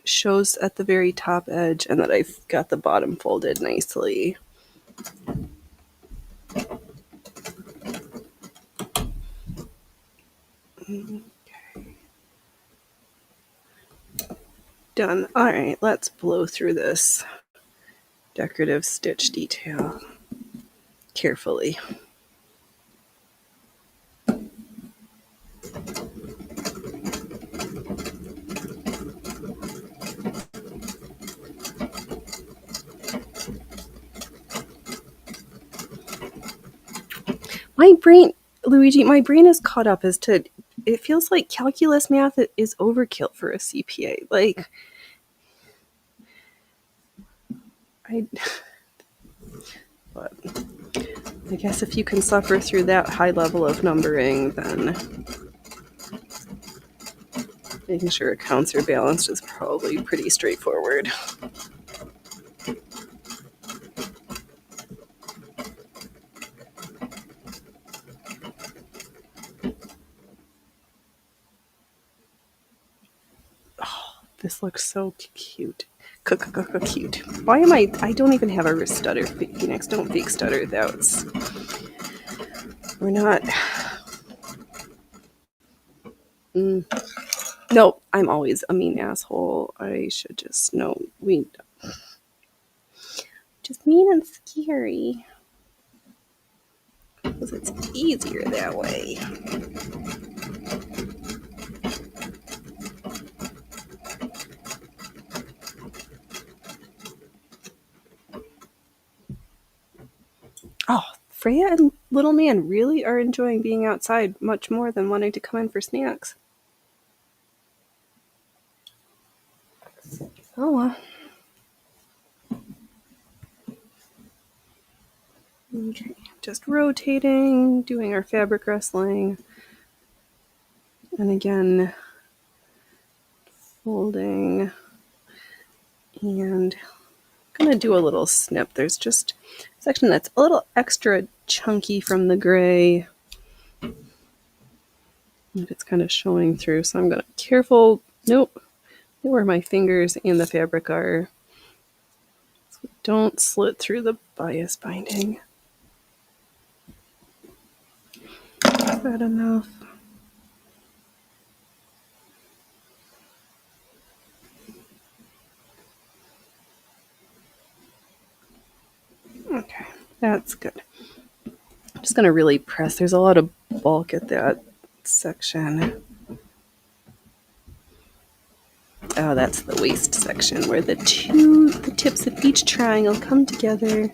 S1: shows at the very top edge, and that I've got the bottom folded nicely. Okay. Done. All right, let's blow through this decorative stitch detail carefully. My brain is caught up as to, it feels like calculus math is overkill for a CPA. Like, but I guess if you can suffer through that high level of numbering, then making sure accounts are balanced is probably pretty straightforward. Oh, this looks so cute. Cute. Why am I don't even have a wrist stutter. Phoenix, don't fake stutter. We're not. No, I'm always a mean asshole. I should just know. Just mean and scary. Because it's easier that way. Oh, Freya and Little Man really are enjoying being outside much more than wanting to come in for snacks. Oh well. Okay, just rotating, doing our fabric wrestling. And again, folding. And I'm going to do a little snip. There's just a section that's a little extra chunky from the gray. And it's kind of showing through, so I'm going to careful. Nope. Where my fingers and the fabric are. So don't slit through the bias binding. Is that enough? Okay, that's good. I'm just going to really press. There's a lot of bulk at that section. Oh, that's the waist section where the tips of each triangle come together.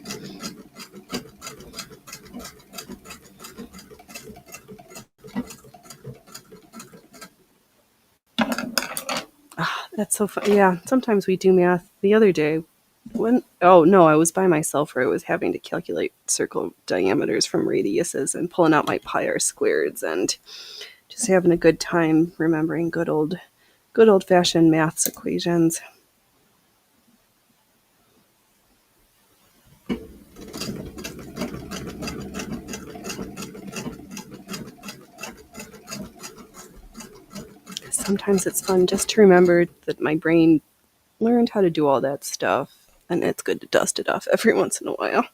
S1: That's so fun. Yeah, sometimes we do math. The other day, I was by myself where I was having to calculate circle diameters from radiuses and pulling out my pi r squareds and just having a good time remembering good old fashioned maths equations. Sometimes it's fun just to remember that my brain learned how to do all that stuff, and it's good to dust it off every once in a while.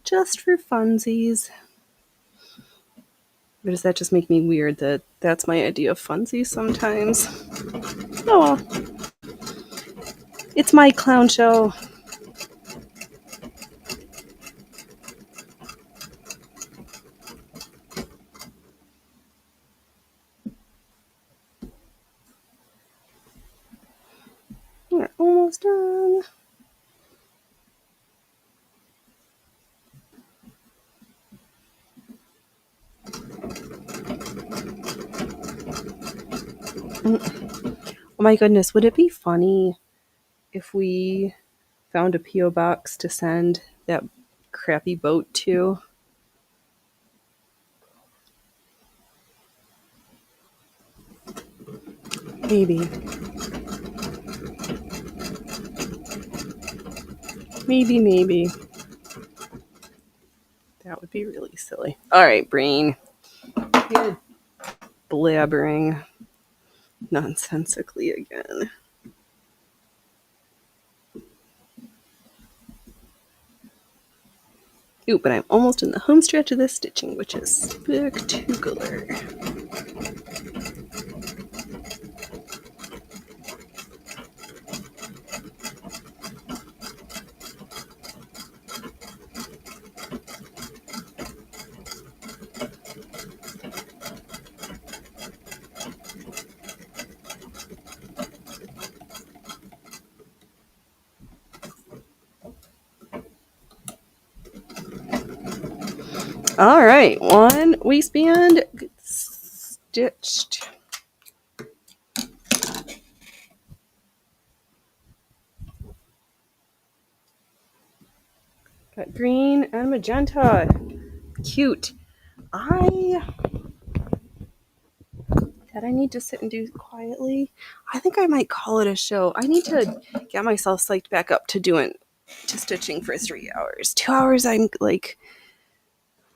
S1: Just for funsies. Or does that just make me weird that that's my idea of funsies sometimes? Oh well. It's my clown show. We're almost done. Oh my goodness, would it be funny if we found a P.O. box to send that crappy boat to? Maybe. That would be really silly. All right, brain. Good blabbering. nonsensically again. Ooh, but I'm almost in the home stretch of this stitching, which is spectacular. All right, one waistband stitched. Got green and magenta. Cute. That I need to sit and do quietly. I think I might call it a show. I need to get myself psyched back up to stitching for 3 hours. 2 hours, I'm like,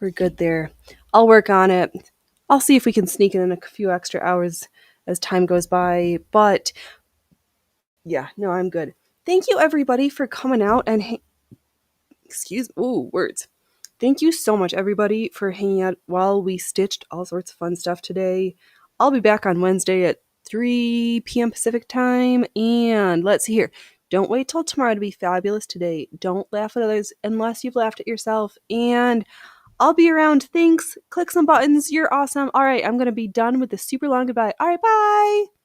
S1: we're good there. I'll work on it. I'll see if we can sneak in a few extra hours as time goes by. But yeah, no, I'm good. Thank you everybody for coming out and words. Thank you so much, everybody, for hanging out while we stitched all sorts of fun stuff today. I'll be back on Wednesday at 3 p.m. Pacific time. And let's see here. Don't wait till tomorrow to be fabulous today. Don't laugh at others unless you've laughed at yourself. And I'll be around. Thanks. Click some buttons. You're awesome. All right, I'm going to be done with the super long goodbye. All right, bye.